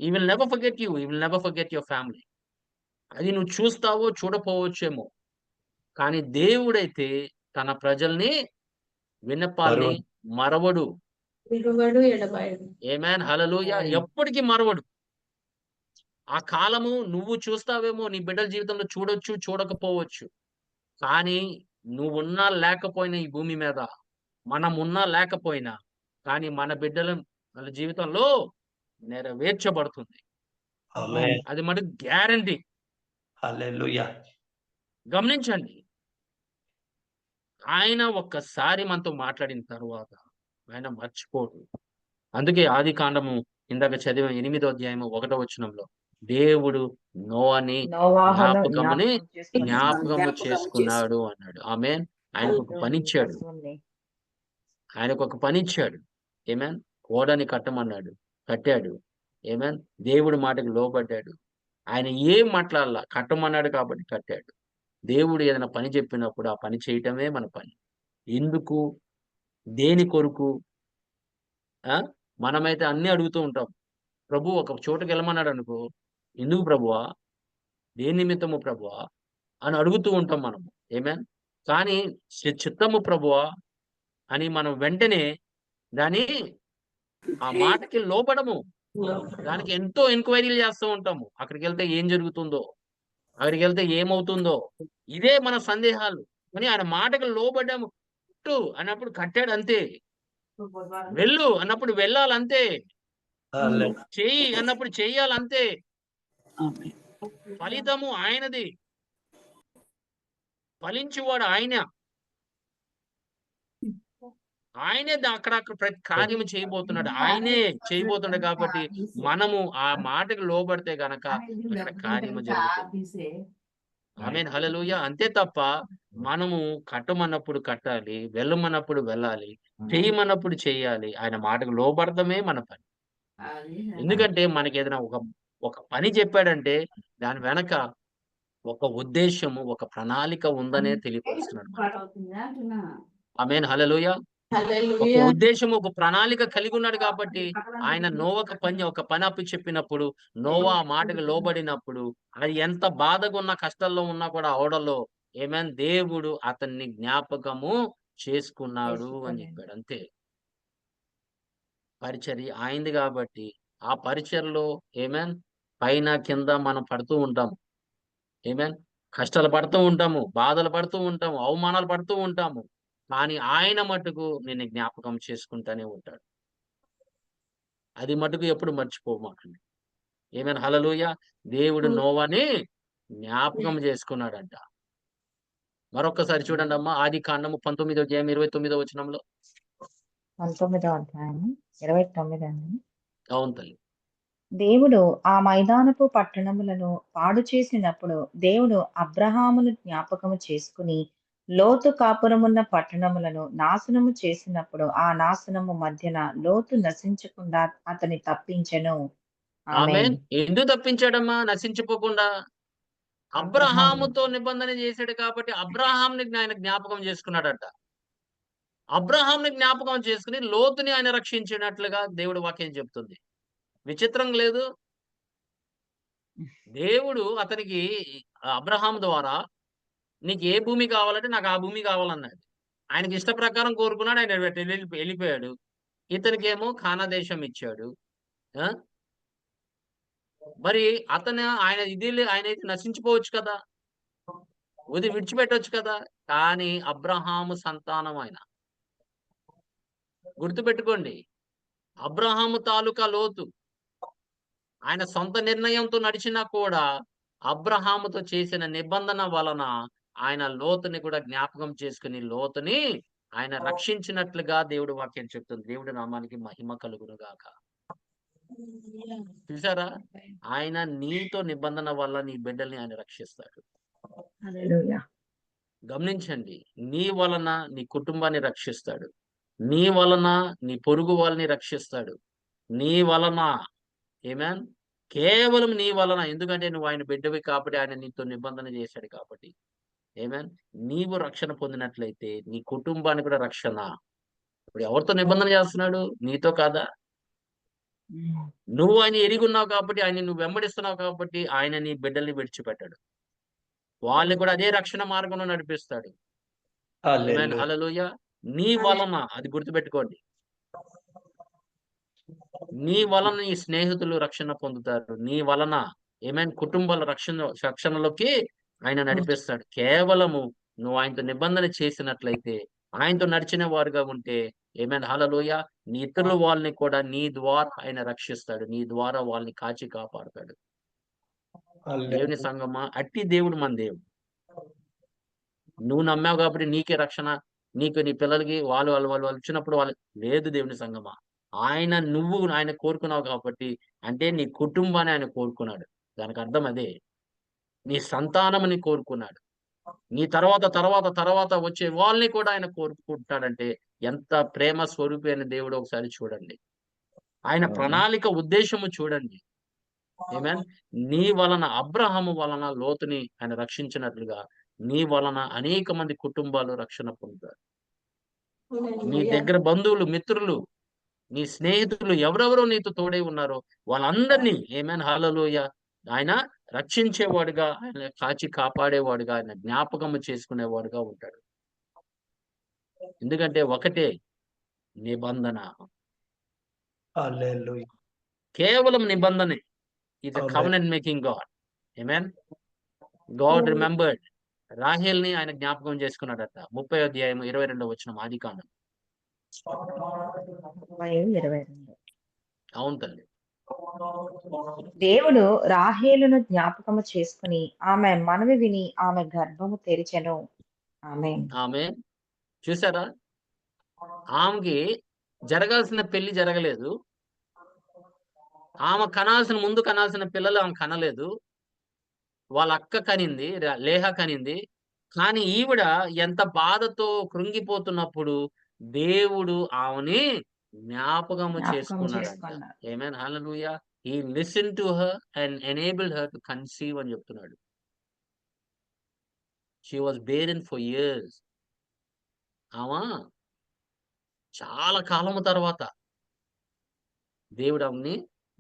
He will never forget you. He will never forget your family. అది నువ్వు చూస్తావో చూడపోవచ్చేమో. కానీ దేవుడైతే తన ప్రజల్ని విన్నపాన్ని మరవడు. విడువడు ఎడబాయడు. ఆమేన్. హల్లెలూయా. ఎప్పటికి మరవడు. ఆ కాలము నువ్వు చూస్తావేమో నీ బిడ్డల జీవితంలో చూడొచ్చు, చూడకపోవచ్చు. కానీ నువ్వున్నా లేకపోయినా ఈ భూమి మీద, మనమున్నా లేకపోయినా, కానీ మన వాళ్ళ జీవితంలో నెరవేర్చబడుతుంది. ఆమేన్. అది మటుకు గ్యారంటీ. హల్లెలూయా. గమనించండి. ఆయన ఒక్కసారి మనతో మాట్లాడిన తరువాత ఆయన మర్చిపోడు. అందుకే ఆదికాండము ఇందాక చదివాం 8వ అధ్యాయము 1వ వచనంలో దేవుడు నోవాని నోవాహును జ్ఞాపకముని జ్ఞాపకం జ్ఞాపకము చేసుకున్నాడు అన్నాడు. ఆమేన్. ఆయనకు ఒక పనిచ్చాడు. చేసుకుని ఆయనకు ఒక పనిచ్చాడు. ఆమేన్. ఓడని కట్టమన్నాడు. కట్టాడు. ఆమేన్. దేవుడి మాటకు లోబడ్డాడు. ఆయన ఏం మాట్లాడలా. కట్టమన్నాడు కాబట్టి కట్టాడు. దేవుడు ఏదైనా పని చెప్పినప్పుడు ఆ పని చేయటమే మన పని. ఎందుకు? దేని కొరకు? మనమైతే అన్నీ అడుగుతూ ఉంటాం. ప్రభు ఒక చోటకెళ్ళమన్నాడనుకో, ఎందుకు ప్రభువా? దేని నిమిత్తము ప్రభువా? అని అడుగుతూ ఉంటాం మనము. ఆమేన్. కానీ చిత్తము ప్రభువా అని మనం వెంటనే దాని ఆ మాటకి లోబడము. దానికి ఎంతో ఎంక్వైరీలు చేస్తూ ఉంటాము. అక్కడికెళ్తే ఏం జరుగుతుందో? అక్కడికెళ్తే ఏమవుతుందో? ఇదే మన సందేహాలు. కానీ ఆయన మాటకు లోబడ్డాము. కట్టు అన్నప్పుడు కట్టాడు అంతే. వెళ్ళు అన్నప్పుడు వెళ్ళాలంతే. హల్లెలూయా. చెయ్యి అన్నప్పుడు చెయ్యాలంతే. ఆమేన్. ఫలితము ఆయనది. ఫలించువాడు ఆయన. ఆయనే అక్కడ ప్రతి కార్యము చేయబోతున్నాడు. ఆయనే చేయబోతున్నాడు కాబట్టి మనము ఆ మాటకు లోబడితే గనక అక్కడ కార్యము జరుగుతుంది. ఆమేన్. హల్లెలూయా. అంతే తప్ప మనము కట్టమన్నప్పుడు కట్టాలి. వెళ్ళమన్నప్పుడు వెళ్ళాలి. చేయమన్నప్పుడు చేయాలి. ఆయన మాటకు లోబడడమే మన పని. ఎందుకంటే మనకేదైనా ఒక పని చెప్పాడంటే దాని వెనక ఒక ఉద్దేశము, ఒక ప్రణాళిక ఉందనే తెలియపరుస్తున్నాడు మనకి. ఆమేన్, హల్లెలూయా. ఒక హల్లెలూయా. ఉద్దేశము, ఒక ప్రణాళిక కలిగి ఉన్నాడు కాబట్టి ఆయన నోవకు ఒక పని అప్పు చెప్పినప్పుడు, నోవా ఆ మాటకు లోబడినప్పుడు, అది ఎంత బాధగా ఉన్న కష్టాల్లో ఉన్నా కూడా ఓడలో ఏమేన్ దేవుడు అతన్ని జ్ఞాపకము చేసుకున్నాడు అని చెప్పాడు. అంతే. పరిచర్య ఆయనది కాబట్టి ఆ పరిచర్లో ఏమేన్ పైన కింద మనం పడుతూ ఉంటాం. ఏమేన్ కష్టాలు పడుతూ ఉంటాము, బాధలు పడుతూ ఉంటాము, అవమానాలు పడుతూ ఉంటాము. కానీ ఆయన మటుకు నిన్ను జ్ఞాపకం చేసుకుంటానే ఉంటాడు. అది మటుకు ఎప్పుడు మర్చిపోమాకండి. ఏమేన్, హల్లెలూయా. దేవుడు నోవాని జ్ఞాపకం చేసుకున్నాడంట. మరొక్కసారి చూడండమ్మా, ఆదికాండము 19వ అధ్యాయం 29వ వచనంలో. 19వ అధ్యాయం 29 అండి. అవును తల్లి. దేవుడు ఆ మైదానపు పట్టణములను పాడు చేసినప్పుడు దేవుడు అబ్రహామును జ్ఞాపకము చేసుకుని లోతు కాపురమున్న పట్టణములను నాశనము చేసినప్పుడు ఆ నాశనము మధ్యన లోతు నశించకుండా అతని తప్పించెను. ఆమేన్. ఆమేన్. ఎందుకు తప్పించాడమ్మా నశించిపోకుండా? అబ్రహాము అబ్రహాముతో నిబంధన చేశాడు కాబట్టి అబ్రహాంని ఆయన జ్ఞాపకం చేసుకున్నాడట. అబ్రహాంని జ్ఞాపకం చేసుకుని లోతుని ఆయన రక్షించినట్లుగా దేవుడి వాక్యం చెప్తుంది. విచిత్రం లేదు. దేవుడు అతనికి అబ్రహాం ద్వారా నీకు ఏ భూమి కావాలంటే నాకు ఆ భూమి కావాలన్నాడు. ఆయనకి ఇష్ట ప్రకారం కోరుకున్నాడు. ఆయన వెళ్ళిపోయాడు. ఇతనికేమో కానా దేశం ఇచ్చాడు. ఆ! మరి ఆయనైతే నశించిపోవచ్చు కదా! విడిచిపెట్టొచ్చు కదా! కానీ అబ్రహాము సంతానం ఆయన. గుర్తుపెట్టుకోండి. అబ్రహాము తాలూకా లోతు. ఆయన సొంత నిర్ణయంతో నడిచినా కూడా అబ్రహాముతో చేసిన నిబంధన వలన ఆయన లోతుని కూడా జ్ఞాపకం చేసుకొని లోతుని ఆయన రక్షించినట్లుగా దేవుడి వాక్యం చెప్తుంది. దేవుడి నామానికి మహిమ కలుగును గాక. చూసారా? ఆయన నీతో నిబంధన వల్ల నీ బిడ్డల్ని ఆయన రక్షిస్తాడు. హల్లెలూయా. గమనించండి. నీ వలన నీ కుటుంబాన్ని రక్షిస్తాడు. నీ వలన నీ పొరుగు వాళ్ళని రక్షిస్తాడు. నీ వలన ఆమేన్. కేవలం నీ వలన. ఎందుకంటే నువ్వు ఆయన బిడ్డవి కాబట్టి ఆయన నీతో నిబంధన చేశాడు కాబట్టి. ఆమేన్. నీవు రక్షణ పొందినట్లయితే నీ కుటుంబానికి కూడా రక్షణ. ఇప్పుడు ఎవరితో నిబంధన చేస్తున్నాడు? నీతో కాదా? ఉమ్. నువ్వు ఆయన ఎరిగున్నావు కాబట్టి, ఆయన్ని నువ్వు వెంబడిస్తున్నావు కాబట్టి ఆయన నీ బిడ్డల్ని విడిచిపెట్టాడు. వాళ్ళని కూడా అదే రక్షణ మార్గంలో నడిపిస్తాడు. ఆమేన్, హల్లెలూయా. హల్లెలూయా. నీ వలన అది గుర్తుపెట్టుకోండి. నీ వలన నీ స్నేహితులు రక్షణ పొందుతారు. నీ వలన ఆమేన్ కుటుంబాల రక్షణలోకి ఆయన నడిపిస్తాడు. కేవలము నువ్వు ఆయనతో నిబంధన చేసినట్లయితే, ఆయనతో నడిచిన వారుగా ఉంటే ఆమేన్, హల్లెలూయా. నీ ఇతరుల వాళ్ళని కూడా నీ ద్వారా ఆయన రక్షిస్తాడు. నీ ద్వారా వాళ్ళని కాచి కాపాడుతాడు. దేవుని హల్లెలూయా. సంగమా, అట్టి దేవుడు మన దేవుడు. నువ్వు నమ్మావు కాబట్టి నీకే రక్షణ. నీకు నీ పిల్లలకి వాళ్ళు వచ్చినప్పుడు లేదు దేవుని సంగమా. ఆయన కోరుకున్నావు కాబట్టి, అంటే నీ కుటుంబాన్ని ఆయన కోరుకున్నాడు. దానికి అర్థం అదే. నీ సంతానముని కోరుకున్నాడు. నీ తర్వాత వచ్చే వాళ్ళని కూడా ఆయన కోరుకుంటాడంటే ఎంత ప్రేమ స్వరూపి అయిన దేవుడో ఒకసారి చూడండి. ఆయన ప్రణాళిక ఉద్దేశము చూడండి. ఆమేన్. నీ వలన అబ్రహాము వలన లోతుని ఆయన రక్షించినట్లుగా నీ వలన అనేక మంది కుటుంబాలు రక్షణ పొందుతారు. నీ హల్లెలూయా. దగ్గర బంధువులు, మిత్రులు, నీ స్నేహితులు ఎవరెవరో నీతో తోడై ఉన్నారో వాళ్ళందరినీ ఆమేన్, హల్లెలూయా. ఆయన రక్షించేవాడుగా, ఆయన కాచి కాపాడేవాడుగా, ఆయన జ్ఞాపకము చేసుకునేవాడుగా ఉంటాడు. ఎందుకంటే ఒకటే నిబంధన. హల్లెలూయా. కేవలం నిబంధనే. Is a amen. Covenant making God. Amen. God remembered రాహేల్‌ని ఆయన జ్ఞాపకం చేసుకున్నాడట. 30వ అధ్యాయం 22వ వచనం ఆదికాండం. 22. అవును తల్లి. దేవుడు రాహేలును జ్ఞాపకము చేసుకుని ఆమె మనవి విని ఆమె గర్భము తెరిచెను. ఆమేన్. ఆమేన్. చూసారా? ఆమెకి జరగాల్సిన పెళ్లి జరగలేదు. ముందు కనాల్సిన పిల్లలు ఆమె కనలేదు. వాళ్ళ అక్క కనింది. లేహ కనింది. కానీ ఈవిడ ఎంత బాధతో కృంగిపోతున్నప్పుడు దేవుడు ఆమెని జ్ఞాపకము జ్ఞాపకము చేసుకున్నాడంట. చేసుకున్నాడు. Amen, hallelujah. He listened to her and enabled her to conceive అని చెప్తున్నాడు. She was barren for years. ఆమె చాలా కాలం తర్వాత దేవుడు ఆమెని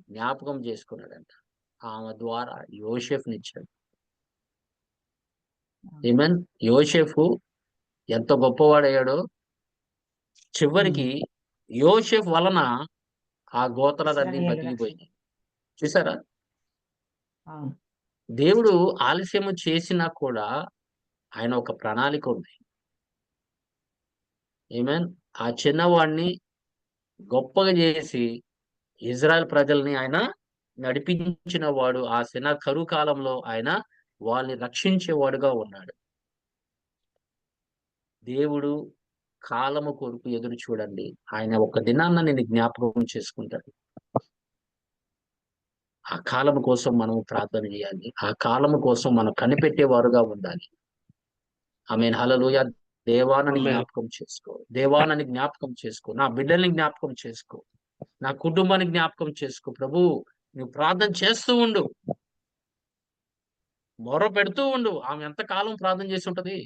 జ్ఞాపకం చేసుకున్నాడంట. ఆమె ద్వారా యోసేపునిచ్చాడు. ఆమేన్. యోసేపు ఎంత గొప్పవాడయ్యాడో చివరికి యోసేపు వలన ఆ గోత్రాలన్నీ ఇశ్రాయేలు బతికిపోయినాయి. చూసారా? అవును. దేవుడు ఆలస్యము చేసినా కూడా ఆయన ఒక ప్రణాళిక ఉంది. ఆమేన్. ఆ చిన్నవాడిని గొప్పగా చేసి ఇజ్రాయెల్ ప్రజల్ని ఆయన నడిపించిన వాడు. ఆ కరువు కాలంలో ఆయన వాళ్ళని రక్షించేవాడుగా ఉన్నాడు. దేవుడు కాలము కొరకు ఎదురు చూడండి. ఆయన ఒక దినాన్న నిన్ను జ్ఞాపకం చేసుకుంటాడు. ఆ కాలము కోసం మనం ప్రార్థన చేయాలి. ఆ కాలము కోసం మనం కనిపెట్టేవారుగా ఉండాలి. ఆమేన్. హల్లెలూయా. దేవా నన్ను ఆమేన్. జ్ఞాపకం చేసుకో. దేవా నన్ను జ్ఞాపకం చేసుకో. నా బిడ్డల్ని జ్ఞాపకం చేసుకో. నా కుటుంబాన్ని జ్ఞాపకం చేసుకో. ప్రభూ, నువ్వు ప్రార్థన చేస్తూ ఉండు. మొర్ర పెడుతూ ఉండు. ఆమె ఎంత కాలం ప్రార్థన చేసి ఉంటది?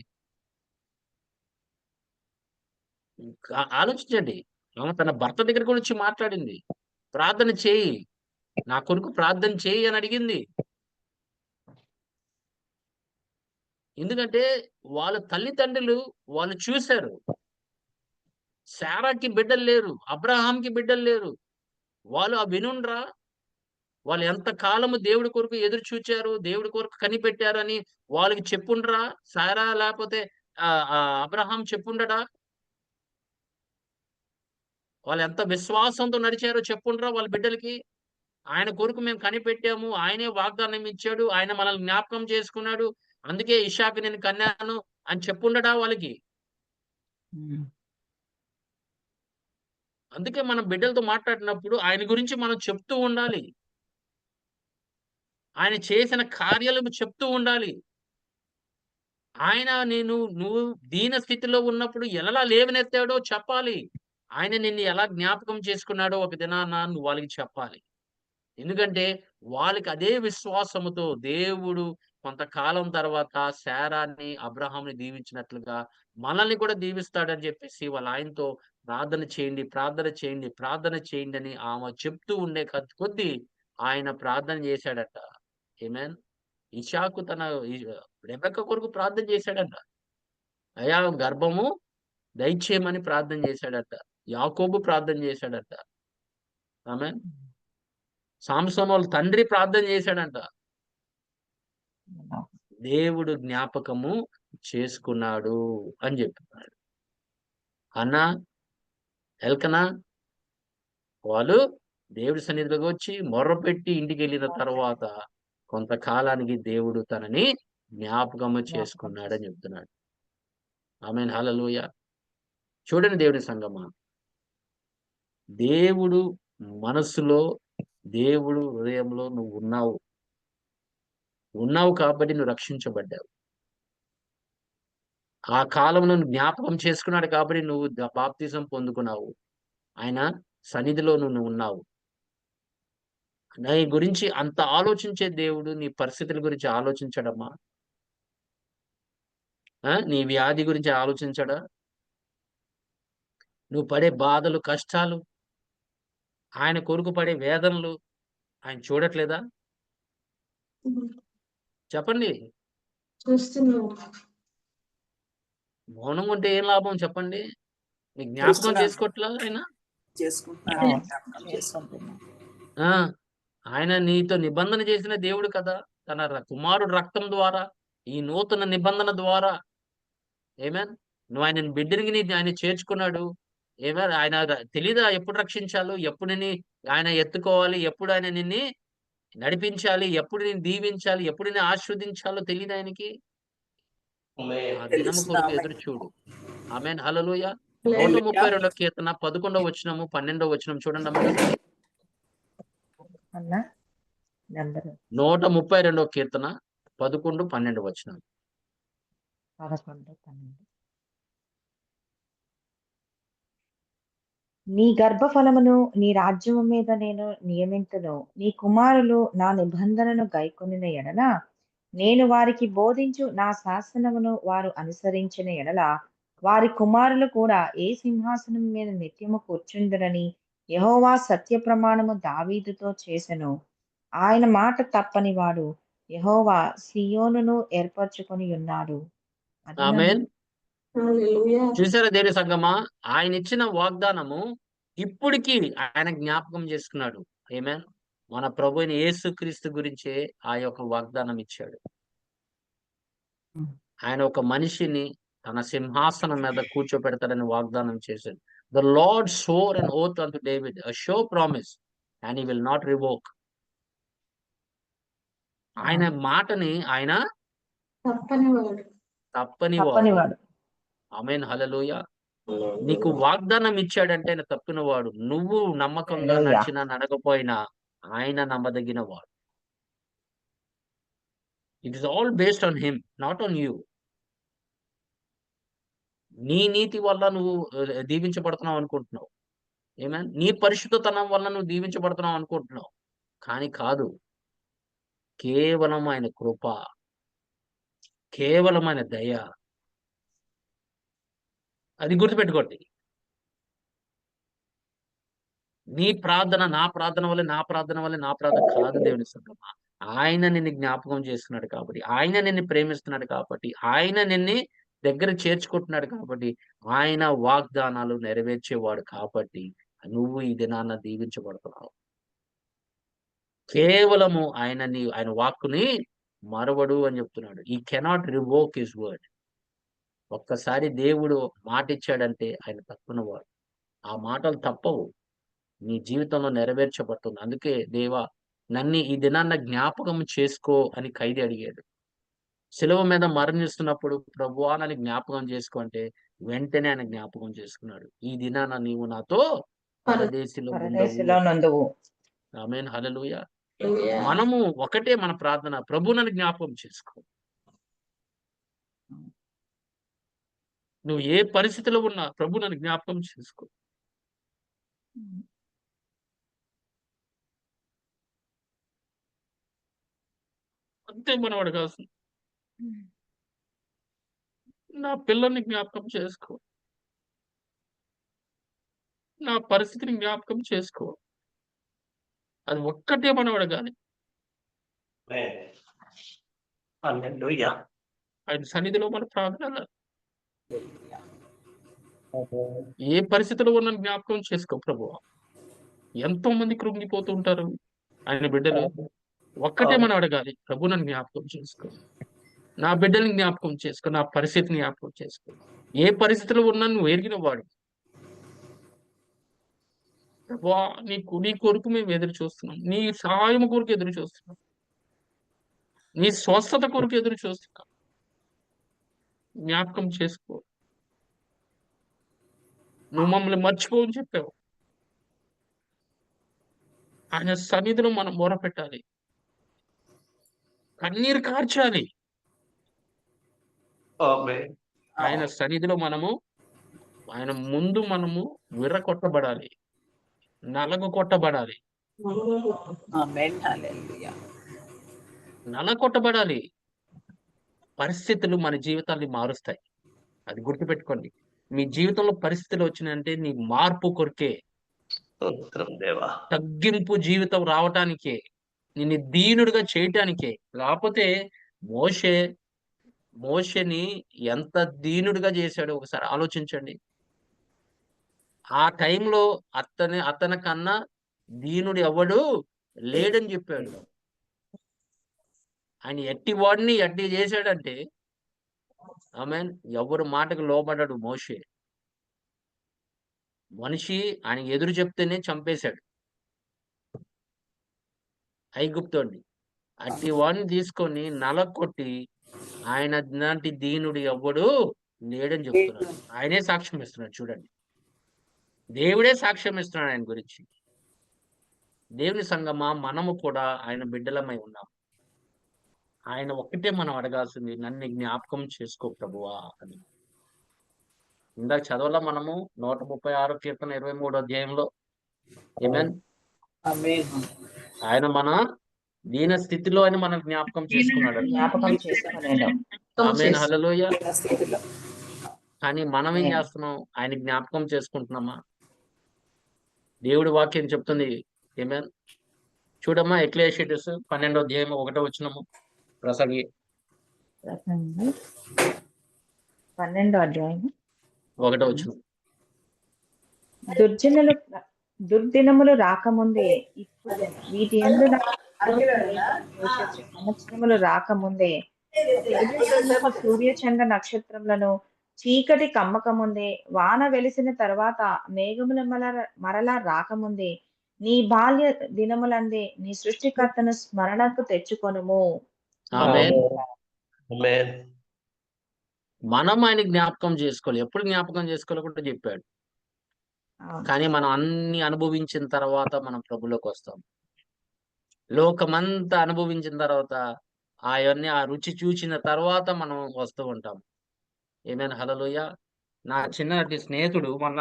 ఆలోచించండి. ఆమె తన భర్త దగ్గర కూడా వచ్చి మాట్లాడింది. ప్రార్థన చేయి. నా కొరకు ప్రార్థన చేయి అని అడిగింది. ఎందుకంటే వాళ్ళ తల్లిదండ్రులు వాళ్ళు చూశారు. శారాకి బిడ్డలు లేరు. అబ్రాహాంకి బిడ్డలు లేరు. వాళ్ళు వినుండ్రా? వాళ్ళు ఎంత కాలము దేవుడి కొరకు ఎదురు చూచారు, దేవుడి కొరకు కనిపెట్టారని వాళ్ళకి చెప్పుండ్రా? శారా లేకపోతే అబ్రహాం చెప్పుండడా? వాళ్ళు ఎంత విశ్వాసంతో నడిచారో చెప్పుండ్రా వాళ్ళ బిడ్డలకి? ఆయన కొరకు మేము కనిపెట్టాము. ఆయనే వాగ్దానం ఇచ్చాడు. ఆయన మనల్ని జ్ఞాపకం చేసుకున్నాడు. అందుకే ఇషాకు నేను కన్నాను అని చెప్పుండడా వాళ్ళకి? అందుకే మనం బిడ్డలతో మాట్లాడినప్పుడు ఆయన గురించి మనం చెప్తూ ఉండాలి. ఆయన చేసిన కార్యాలు చెప్తూ ఉండాలి. ఆయన నువ్వు దీన స్థితిలో ఉన్నప్పుడు ఎలా లేవనెత్తాడో చెప్పాలి. ఆయన నిన్ను ఎలా జ్ఞాపకం చేసుకున్నాడో ఒక దినాన నువ్వు వాళ్ళకి చెప్పాలి. ఎందుకంటే వాళ్ళకి అదే విశ్వాసముతో దేవుడు కొంతకాలం తర్వాత శారాని, అబ్రాహాంని దీవించినట్లుగా మనల్ని కూడా దీవిస్తాడని చెప్పేసి వాళ్ళ ఆయనతో ప్రార్థన చేయండి, ప్రార్థన చేయండి, ప్రార్థన చేయండి అని ఆమె చెప్తూ ఉండే కొద్దీ ఆయన ప్రార్థన చేశాడట. ఆమేన్. ఇషాకు రెబెక్క కొరకు ప్రార్థన చేశాడట. అయ్యా గర్భము దయచేయమని ప్రార్థన చేశాడట. యాకోబు ప్రార్థన చేశాడట. ఆమేన్. సాంసోను వాళ్ళ తండ్రి ప్రార్థన చేశాడంట. దేవుడు జ్ఞాపకము చేసుకున్నాడు అని చెప్తున్నాడు. అన్నా, ఎల్కనా వాళ్ళు దేవుడి సన్నిధిలోకి వచ్చి మొర్రపెట్టి ఇంటికెళ్ళిన తర్వాత కొంతకాలానికి దేవుడు తనని జ్ఞాపకము చేసుకున్నాడని చెప్తున్నాడు. ఆమేన్. హల్లెలూయా. చూడండి దేవుని సంగమా, దేవుడు మనసులో, దేవుడు హృదయంలో నువ్వు ఉన్నావు కాబట్టి నువ్వు రక్షించబడ్డావు. ఆ కాలంలో జ్ఞాపకం చేసుకున్నాడు కాబట్టి నువ్వు బాప్తిజం పొందుకున్నావు. ఆయన సన్నిధిలో నువ్వు ఉన్నావు. నీ గురించి అంత ఆలోచించే దేవుడు నీ పరిస్థితుల గురించి ఆలోచించడమ్మా? నీ వ్యాధి గురించి ఆలోచించడా? నువ్వు పడే బాధలు, కష్టాలు, ఆయన కొరకు పడే వేదనలు ఆయన చూడట్లేదా? చెప్పండి. చూస్తున్నాను. మౌనంగా ఉంటే ఏం లాభం చెప్పండి? నీ జ్ఞాపకం చేసుకోవట్లా ఆయన? ఆ! ఆయన నీతో నిబంధన చేసిన దేవుడు కదా! తన కుమారుడు రక్తం ద్వారా, ఈ నూతన నిబంధన ద్వారా, ఆమేన్. నువ్వు ఆయన బిడ్డని ఆయన చేర్చుకున్నాడు. ఆమేన్. ఆయన తెలీదా ఎప్పుడు రక్షించాలో? ఎప్పుడు ఆయన ఎత్తుకోవాలి? ఎప్పుడు ఆయన నిన్ను నడిపించాలి? ఎప్పుడు నిన్ను దీవించాలి? ఎప్పుడు నిన్ను ఆశీర్వదించాలో తెలీదా ఆయనకి? ఆ దినము కొరకు ఎదురు చూడు. ఆమేన్. హల్లెలూయా. 132 కీర్తన 11వ వచనము, 12వ వచనం చూడండి అమ్మా. 132వ కీర్తన 11, 12 వచనం. 11, 12. నీ గర్భఫలమును నీ రాజ్యము మీద నేను నియమింతును. నీ కుమారులు నా నిబంధనను గైకొనిన ఎడల నేను వారికి బోధించు నా శాసనమును వారు అనుసరించిన ఎడల వారి కుమారులు కూడా ఏ సింహాసనం మీద నిత్యము కూర్చుందురని యెహోవా సత్య ప్రమాణము దావీదుతో చేసెను. ఆయన మాట తప్పని వాడు యెహోవా సీయోనును ఏర్పరచుకొని ఉన్నాడు. అదేనండి. ఆమేన్. హల్లెలూయా. చూసారా దేని సంగమా, ఆయన ఇచ్చిన వాగ్దానము ఇప్పటికీ ఆయన జ్ఞాపకం చేసుకున్నాడు. ఆమేన్. మన ప్రభు అయిన యేసుక్రీస్తు గురించే ఆ యొక్క వాగ్దానం ఇచ్చాడు. ఆయన ఒక మనిషిని తన సింహాసనం మీద కూర్చోపెడతాడని వాగ్దానం చేశాడు. The lord swore an oath unto David, a sure promise, and he will not revoke. ఆయన మాటని ఆయన తప్పని వాడు. తప్పని వాడు. తప్పనివాడు. ఆమేన్. హల్లెలూయా. నీకు వాగ్దానం ఇచ్చాడంటే ఆయన తప్పిన వాడు. నువ్వు నమ్మకంగా హల్లెలూయా. నడిచినా నడకపోయినా ఆయన నమ్మదగిన వాడు. It is all based on him, not on you. నీ నీతి వల్ల నువ్వు దీవించబడుతున్నావు అనుకుంటున్నావు. ఆమేన్. నీ పరిశుద్ధతనం వల్ల నువ్వు దీవించబడుతున్నావు అనుకుంటున్నావు. కానీ కాదు. కేవలం ఆయన కృప, కేవలం ఆయన దయ. అది గుర్తుపెట్టుకోండి. నీ ప్రార్థన నా ప్రార్థన వల్ల, నా ప్రార్థన వల్ల, నా ప్రార్థన కాదు దేవుని సంగమా. ఆయన నిన్ను జ్ఞాపకం చేస్తున్నాడు కాబట్టి, ఆయన నిన్ను ప్రేమిస్తున్నాడు కాబట్టి, ఆయన నిన్ను దగ్గర చేర్చుకుంటున్నాడు కాబట్టి, ఆయన వాగ్దానాలు నెరవేర్చేవాడు కాబట్టి నువ్వు ఈ దినాన దీవించబడుతున్నావు. కేవలము ఆయన వాక్కుని మరవడు అని చెప్తున్నాడు. ఈ కెనాట్ రివోక్ హిస్ వర్డ్. ఒక్కసారి దేవుడు మాట ఇచ్చాడంటే ఆయన తప్పునవాడు. ఆ మాటలు తప్పవు. నీ జీవితంలో నెరవేర్చబడుతుంది. అందుకే దేవా నన్ను ఈ దినాన్న జ్ఞాపకం చేసుకో అని ఖైదీ అడిగాడు. శిలువ మీద మరణిస్తున్నప్పుడు ప్రభువా నన్ను జ్ఞాపకం చేసుకో అంటే వెంటనే ఆయన జ్ఞాపకం చేసుకున్నాడు. ఈ దినాన నీవు నాతో పరదేశిలో పరదేశిలో ఉండవు. నందువు. ఆమేన్. హల్లెలూయా. హల్లెలూయా. మనము ఒకటే మన ప్రార్థన, ప్రభు నన్ను జ్ఞాపకం చేసుకో. నువ్వు ఏ పరిస్థితిలో ఉన్నా ప్రభు నన్ను జ్ఞాపకం చేసుకో. అంతే మనం అడగాల్సింది. నా పిల్లల్ని జ్ఞాపకం చేసుకో. నా పరిస్థితిని జ్ఞాపకం చేసుకో. అది ఒక్కటే మనం అడగాలి. Amen. Hallelujah. ఆయన సన్నిధిలో మన ప్రార్థన. ఏ పరిస్థితిలో ఉన్న జ్ఞాపకం చేసుకో ప్రభువా. ఎంతో మంది కృంగిపోతూ ఉంటారు ఆయన బిడ్డలు. ఒక్కటే మనం అడగాలి, ప్రభు నన్ను జ్ఞాపకం చేసుకో. నా బిడ్డల్ని జ్ఞాపకం చేసుకో. నా పరిస్థితిని జ్ఞాపకం చేసుకో. ఏ పరిస్థితిలో ఉన్నా నువ్వు ఎరిగిన వాడు. ప్రభువా నీ కొరకు మేము ఎదురు చూస్తున్నాం. నీ సహాయం కొరకు ఎదురు చూస్తున్నాం. నీ స్వస్థత కొరకు ఎదురు చూస్తున్నాం. జ్ఞాపకం చేసుకో. నువ్వు మమ్మల్ని మర్చిపోవని చెప్పావు. ఆయన సన్నిధిలో మనం మొరపెట్టాలి. కన్నీరు కార్చాలి. Amen. ఆయన సన్నిధిలో ఆయన ముందు మనము విర్రకొట్టబడాలి, నలగ కొట్టబడాలి. ఆమేన్. హల్లెలూయా. నలగొట్టబడాలి. పరిస్థితులు మన జీవితాన్ని మారుస్తాయి. అది గుర్తుపెట్టుకోండి. మీ జీవితంలో పరిస్థితులు వచ్చినాయంటే నీ మార్పు కొరకే, స్తోత్రం దేవా. తగ్గింపు జీవితం రావటానికే, నిన్ను దీనుడిగా చేయటానికే. లేకపోతే మోషేని ఎంత దీనుడిగా చేశాడో ఒకసారి ఆలోచించండి. ఆ టైంలో అతని కన్నా దీనుడు ఎవడు లేడని చెప్పాడు. ఆయన ఎట్టి వాడిని ఎట్టి చేశాడంటే ఆమేన్, ఎవరు మాటకు లోబడ్డాడు మోషే. మనిషి ఆయన ఎదురు చెప్తేనే చంపేశాడు ఐగుప్తోని. అట్టి వాడిని తీసుకొని నలకొట్టి ఆయన లాంటి దీనుడు ఎవ్వడు లేడని చెప్తున్నాడు. ఆయనే సాక్ష్యం ఇస్తున్నాడు. చూడండి, దేవుడే సాక్ష్యం ఇస్తున్నాడు ఆయన గురించి. దేవుని సంగమా మనము కూడా ఆయన బిడ్డలమై ఉన్నాం. ఆయన ఒక్కటే మనం అడగాల్సింది, నన్ను జ్ఞాపకం చేసుకో ప్రభువా అని. ఇందాక చదవలా మనము 136 కీర్తన 23వ అధ్యాయంలో. ఆమేన్. ఆమేన్. ఆయన మన దీన స్థితిలో అని మనం జ్ఞాపకం చేసుకున్నాడు. జ్ఞాపకం చేసుకోలేను. ఆమేన్ హల్లెలూయా. దీన స్థితిలో కానీ మనం ఏం ఆమేన్. చేస్తున్నాం? ఆయన జ్ఞాపకం చేసుకుంటున్నామా? దేవుడి వాక్యం చెప్తుంది. ఆమేన్. చూడమ్మా ఎక్లేషియస్ 12వ అధ్యాయం 1వ వచనము. ప్రసంగి ప్రసంగి 12వ అధ్యాయం 1వ వచనం. దుర్దినములు రాకముందే ఇప్పుడు వీటి యందు సంవత్సరములు రాకముందే సూర్య చంద్ర నక్షత్రములను చీకటి కమ్మకముందే వాన వెలిసిన తర్వాత మేఘముల మరలా రాకముందే నీ బాల్య దినములందే నీ సృష్టికర్తను స్మరణకు తెచ్చుకొనుము. ఆమేన్. ఆమేన్. మనం ఆయన జ్ఞాపకం చేసుకోవాలి. ఎప్పుడు జ్ఞాపకం చేసుకోవాలో కూడా చెప్పాడు. అవును. కానీ మనం అన్ని అనుభవించిన తర్వాత మనం ప్రభులోకి వస్తాం. లోకమంతా అనుభవించిన తర్వాత అవన్నీ ఆ రుచి చూసిన తర్వాత మనం వస్తూ ఉంటాం. ఆమేన్ హల్లెలూయా. నా చిన్నటి స్నేహితుడు మొన్న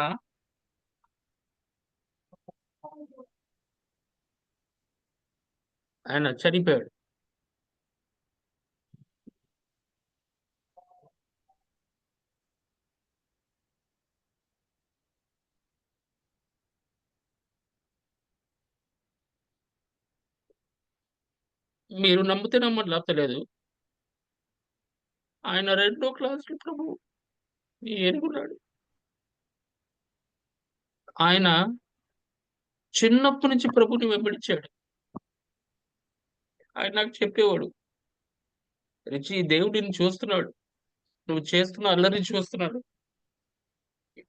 ఆయన చనిపోయాడు. మీరు నమ్మితే నమ్మండి, లేకపోతే లేదు. ఆయన 2వ క్లాస్‌లో ప్రభువు ఎరుగున్నాడు. ఆయన చిన్నప్పటి నుంచి ప్రభువుని వెంబడించాడు. ఆయన నాకు చెప్పేవాడు, రిచీ దేవుడు నిన్ను చూస్తున్నాడు. నువ్వు చేస్తున్న అల్లరిని చూస్తున్నాడు.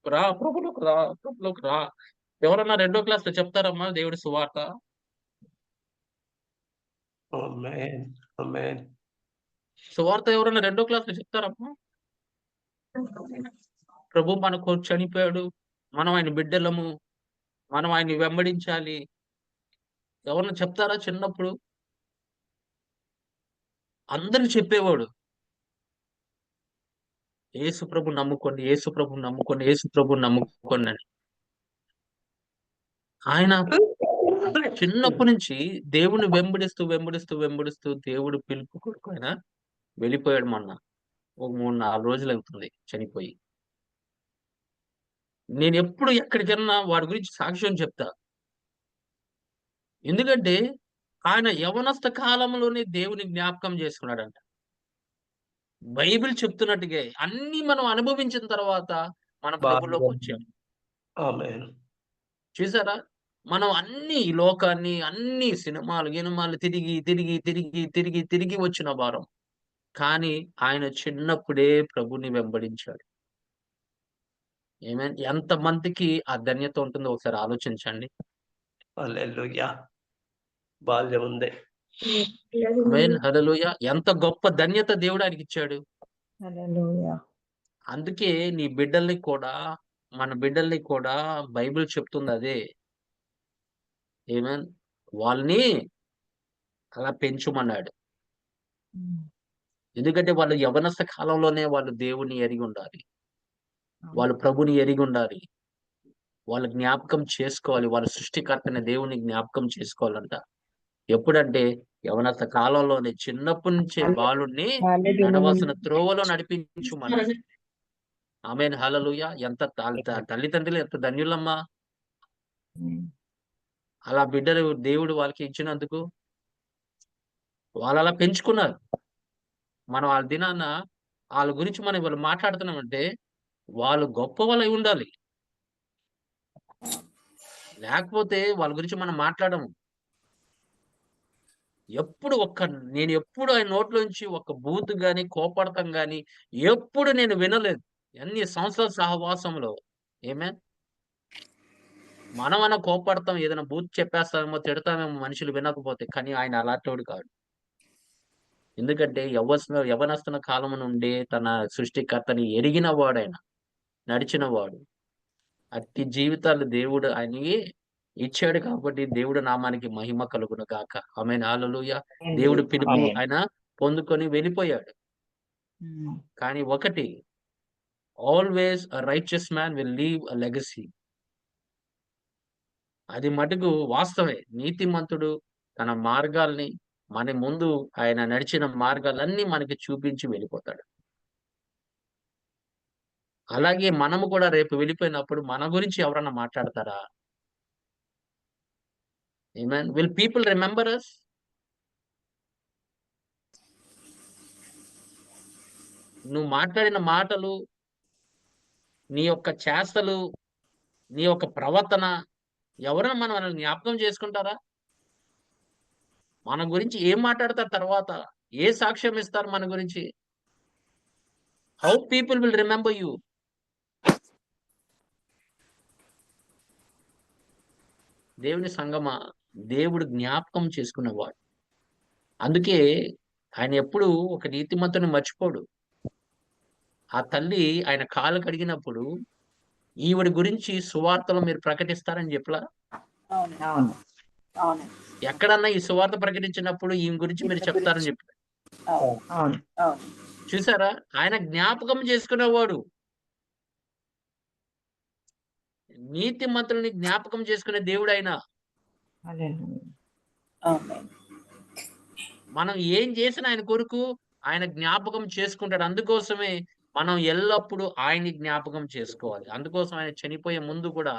రా ప్రభులోకి రా, ప్రభులోకి రా. ఎవరన్నా 2వ క్లాస్‌లో చెప్తారమ్మా దేవుడి సువార్త? ఆమేన్. ఆమేన్. సువార్త ఎవరన్నా 2వ క్లాస్‌లో చెప్తారమ్మా? ప్రభు మన కొరకు చనిపోయాడు. మనం ఆయన బిడ్డలము. మనం ఆయన్ని వెంబడించాలి. ఎవరన్నా చెప్తారా చిన్నప్పుడు? అందరికి చెప్పేవాడు. యేసు ప్రభుని నమ్ముకోండి, యేసు ప్రభుని నమ్ముకోండి, యేసు ప్రభుని నమ్ముకోండి అని. ఆయన చిన్నప్పటి నుంచి దేవుని వెంబడిస్తూ దేవుడి పిలుపు కొరకు ఆయన వెళ్ళిపోయాడు మొన్న. ఒక 3, 4 రోజులవుతుంది చనిపోయి. నేనెప్పుడు ఎక్కడికెళ్ళినా వాడి గురించి సాక్ష్యం చెప్తా. ఎందుకంటే ఆయన యవనస్థ కాలంలోనే దేవుని జ్ఞాపకం చేసుకున్నాడంట. బైబిల్ చెప్తున్నట్టుగా అన్నీ మనం అనుభవించిన తర్వాత మన ప్రభువులోకొచ్చాం. ఆమేన్. చూసారా? మనం అన్ని ఈ లోకాన్ని, అన్ని గినిమాలు తిరిగి వచ్చిన వారం. కానీ ఆయన చిన్నప్పుడే ప్రభుని వెంబడించాడు. ఆమేన్. ఎంతమందికి ఆ ధన్యత ఉంటుందో ఒకసారి ఆలోచించండి. హల్లెలూయా. బాల్యం ఉంది. ఆమేన్ హల్లెలూయా. ఎంత గొప్ప ధన్యత దేవుడు ఆయనకిచ్చాడు. హల్లెలూయా. అందుకే నీ బిడ్డల్ని కూడా, మన బిడ్డల్ని కూడా బైబిల్ చెప్తుంది అదే. ఆమేన్. వాళ్ళని అలా పెంచుమన్నాడు. హ్మ్. ఎందుకంటే వాళ్ళు యవ్వనస్థ కాలంలోనే వాళ్ళు దేవుని ఎరిగి ఉండాలి. అవును. వాళ్ళు ప్రభుని ఎరిగి ఉండాలి. వాళ్ళ జ్ఞాపకం చేసుకోవాలి. వాళ్ళ సృష్టికర్తైన దేవుని జ్ఞాపకం చేసుకోవాలంట. ఎప్పుడంటే యవ్వనస్థ కాలంలోనే చిన్నప్పటి నుంచే బాలుడిని బాల్య దినములు నడవాల్సిన త్రోవలో నడిపించుమన్నాడు. ఆమేన్ హల్లెలూయా. ఎంత తల్లిదండ్రులు ఎంత ధన్యులమ్మా! హ్మ్. అలా బిడ్డలు దేవుడు వాళ్ళకి ఇచ్చినందుకు. వాళ్ళలా పెంచుకున్నారు. మనం వాళ్ళ దినాన ఆళ్ళ గురించి మనం ఇవాళ మాట్లాడుతున్నామంటే వాళ్ళు గొప్పవాళ్ళై ఉండాలి. లేకపోతే వాళ్ళ గురించి మనం మాట్లాడము. నేనెప్పుడు ఆయన నోట్లోంచి ఒక బూతు గాని, కోపడటం గాని ఎప్పుడు నేను వినలేదు. ఎన్ని సంవత్సరాల సహవాసంలో. ఆమేన్. మనమన్నా కోప్పడతాం, ఏదైనా బూతు చెప్పేస్తామేమో, తిడతామేమో మనుషులు వినకపోతే. కానీ ఆయన అలాంటోడు కాదు. ఎందుకంటే యవ్వనస్తున్న కాలం నుండి తన సృష్టికర్తని ఎరిగిన వాడాయన. నడిచిన వాడు. అట్టి జీవితాలు దేవుడు ఆయనకి ఇచ్చాడు కాబట్టి దేవుడి నామానికి మహిమ కలుగును గాక. ఆమేన్ హల్లెలూయా. దేవుడి పిలుపు ఆమేన్. ఆయన పొందుకొని వెళ్ళిపోయాడు. హ్మ్. కానీ ఒకటి, always a righteous man will leave a legacy. అది మటుకు వాస్తవమే. నీతిమంతుడు తన మార్గాల్ని మన ముందు ఆయన నడిచిన మార్గాలన్నీ మనకి చూపించి వెళ్ళిపోతాడు. అలాగే మనము కూడా రేపు వెళ్ళిపోయినప్పుడు మన గురించి ఎవరన్నా మాట్లాడతారా? Amen. Will people remember us? నువ్వు మాట్లాడిన మాటలు, నీ యొక్క చేష్టలు, నీ యొక్క ప్రవర్తన ఎవరైనా మనల్ని జ్ఞాపకం చేసుకుంటారా? మన గురించి ఏం మాట్లాడతారు తర్వాత? ఏ సాక్ష్యం ఇస్తారు మన గురించి? How people will remember you? దేవుని సంగమా, దేవుడు జ్ఞాపకం చేసుకునేవాడు. అందుకే ఆయన ఎప్పుడు ఒక నీతిమంతుని మర్చిపోడు. ఆ తల్లి ఆయన కాళ్ళు కడిగినప్పుడు ఈవిడ గురించి సువార్తలో మీరు ప్రకటిస్తారని చెప్పలా? అవును. అవును. అవును. ఎక్కడన్నా ఈ సువార్త ప్రకటించినప్పుడు ఈమె గురించి మీరు చెప్తారని చెప్పి అవును. అవును. అవును. చూసారా? ఆయన జ్ఞాపకం చేసుకునేవాడు. నీతిమంతుల్ని జ్ఞాపకం చేసుకునే దేవుడు ఆయన. హల్లెలూయా. ఆమేన్. మనం ఏం చేసినా ఆయన కొరకు ఆయన జ్ఞాపకం చేసుకుంటాడు. అందుకోసమే మనం ఎల్లప్పుడూ ఆయన్ని జ్ఞాపకం చేసుకోవాలి. అందుకోసం ఆయన చనిపోయే ముందు కూడా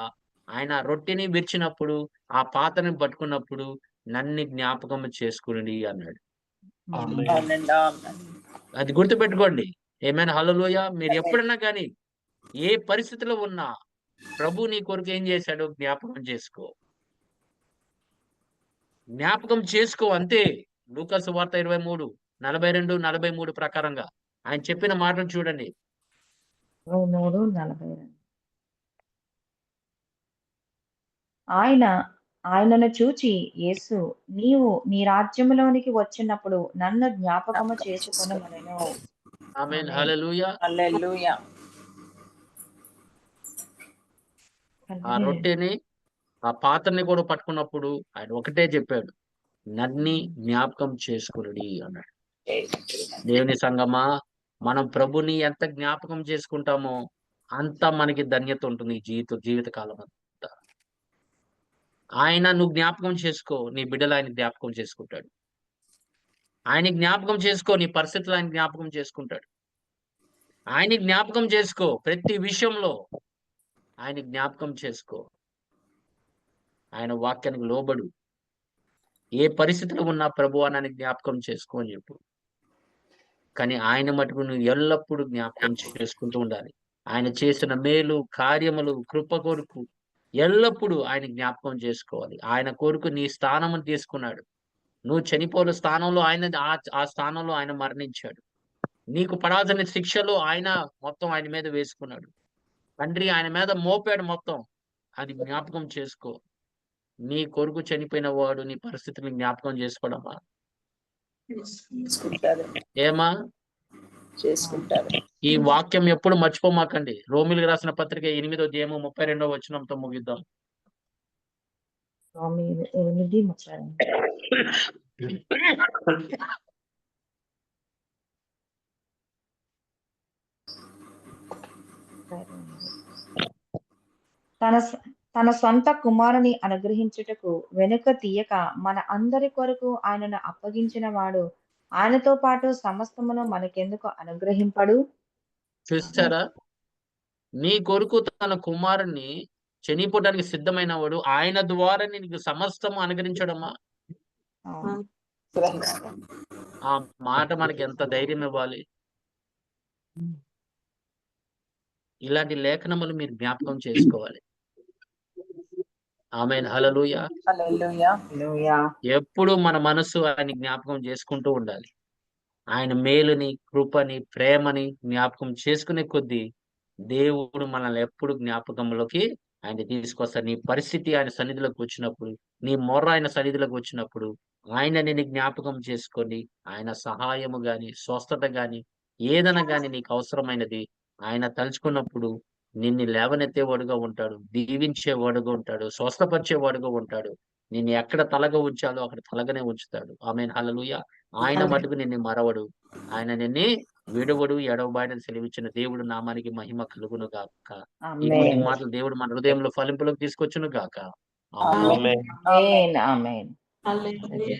ఆయన రొట్టెని విరిచినప్పుడు, ఆ పాత్రని పట్టుకున్నప్పుడు నన్ను జ్ఞాపకం చేసుకొనుడి అన్నాడు. ఆమేన్. అవునండి. ఆమేన్. అది గుర్తుపెట్టుకోండి. ఆమేన్. హల్లెలూయా. మీరు ఎప్పుడన్నా గాని ఏ పరిస్థితిలో ఉన్నా ప్రభు నీ కొరకు ఏం చేశాడో జ్ఞాపకం చేసుకో. జ్ఞాపకం చేసుకో అంతే. లూకా సువార్త 23, 42, 43 ప్రకారంగా ఆయన చెప్పిన మాటలు చూడండి. 23, 42. ఆయనను చూచి యేసు, నీవు నీ రాజ్యములోనికి వచ్చినప్పుడు నన్ను జ్ఞాపకము చేసుకొనుమనెను. ఆమేన్. ఆమేన్. హల్లెలూయా. హల్లెలూయా. ఆ హల్లెలూయా. రొట్టెని, ఆ పాత్రని కూడా పట్టుకున్నప్పుడు ఆయన ఒకటే చెప్పాడు. నన్ని జ్ఞాపకం చేసుకొనుడి అన్నాడు. దేవుని సంగమా, మనం ప్రభుని ఎంత జ్ఞాపకం చేసుకుంటామో అంత మనకి ధన్యత ఉంటుంది ఈ జీవిత కాలం అంతా. ఆయన నువ్వు జ్ఞాపకం చేసుకో, నీ బిడ్డలు ఆయన జ్ఞాపకం చేసుకుంటాడు. ఆయన జ్ఞాపకం చేసుకో, నీ పరిస్థితులు ఆయన జ్ఞాపకం చేసుకుంటాడు. ఆయన జ్ఞాపకం చేసుకో, ప్రతి విషయంలో ఆయన జ్ఞాపకం చేసుకో. ఆయన వాక్యానికి లోబడు. ఏ పరిస్థితిలో ఉన్నా ప్రభువా నన్ను జ్ఞాపకం చేసుకో అని చెప్పు. కానీ ఆయన మటుకు నువ్వు ఎల్లప్పుడూ జ్ఞాపకం చేసుకుంటూ ఉండాలి. ఆయన చేసిన మేలు, కార్యములు, కృప కొరకు ఎల్లప్పుడూ ఆయన జ్ఞాపకం చేసుకోవాలి. ఆయన కొరకు నీ స్థానమును తీసుకున్నాడు. నువ్వు చనిపోయిన స్థానంలో ఆయన ఆ స్థానంలో ఆయన మరణించాడు. నీకు పడాల్సిన శిక్షలు ఆయన మొత్తం ఆయన మీద వేసుకున్నాడు. తండ్రి ఆయన మీద మోపాడు మొత్తం. అది జ్ఞాపకం చేసుకో. నీ కొరకు చనిపోయిన వాడు నీ పరిస్థితిని జ్ఞాపకం చేసుకోవడమా? చేసుకుంటారు. ఏమా? చేసుకుంటారు. ఈ వాక్యం ఎప్పుడు మర్చిపోమాకండి. రోమిలికి రాసిన పత్రిక 8వ అధ్యాయము 32వ వచనంతో ముగిద్దాం. స్వామి 8, 32. తన స్వంత కుమారుని అనుగ్రహించుటకు వెనుక తీయక మన అందరి కొరకు ఆయనను అప్పగించిన వాడు ఆయనతో పాటు సమస్తమును మనకెందుకు అనుగ్రహింపడు? చూసారా? నీ కొరకు తన కుమారుని చనిపోవడానికి సిద్ధమైన వాడు ఆయన ద్వారా నీకు సమస్తము అనుగ్రహించడమా? అవును. గ్రహిస్తాం. ఆ మాట మనకి ఎంత ధైర్యం ఇవ్వాలి. ఇలాంటి లేఖనములు మీరు జ్ఞాపకం చేసుకోవాలి. ఆమేన్. హల్లెలూయా. హల్లెలూయా. హల్లెలూయా. ఎప్పుడు మన మనస్సు ఆయన జ్ఞాపకం చేసుకుంటూ ఉండాలి. ఆయన మేలుని, కృపని, ప్రేమని జ్ఞాపకం చేసుకునే కొద్దీ దేవుడు మనల్ని ఎప్పుడు జ్ఞాపకంలోకి ఆయన తీసుకొస్తాడు. నీ పరిస్థితి ఆయన సన్నిధిలోకి వచ్చినప్పుడు, నీ మొర్ర ఆయన సన్నిధిలోకి వచ్చినప్పుడు ఆయన నిన్ను జ్ఞాపకం చేసుకొని ఆయన సహాయము గాని, స్వస్థత గాని, ఏదైనా గాని నీకు అవసరమైనది ఆయన తలుచుకున్నప్పుడు నిన్ను లేవనెత్తేవాడుగా ఉంటాడు, దీవించేవాడుగా ఉంటాడు, స్వస్థపరిచేవాడుగా ఉంటాడు. నిన్ను ఎక్కడ తలగా ఉంచాలో అక్కడ తలగానే ఉంచుతాడు. ఆమేన్. హల్లెలూయా. ఆయన మటుకు నిన్ను మరవడు. ఆయన నిన్ను విడువడు, ఎడవబాయని సెలవిచ్చిన దేవుడు నామానికి మహిమ కలుగును గాక. ఈ కొద్ది ఆమేన్. మాటలు దేవుడు మన హృదయంలో ఫలింపులోకి తీసుకొచ్చును గాక. ఆమేన్. ఆమేన్. ఆమేన్. ఆమేన్. హల్లెలూయా.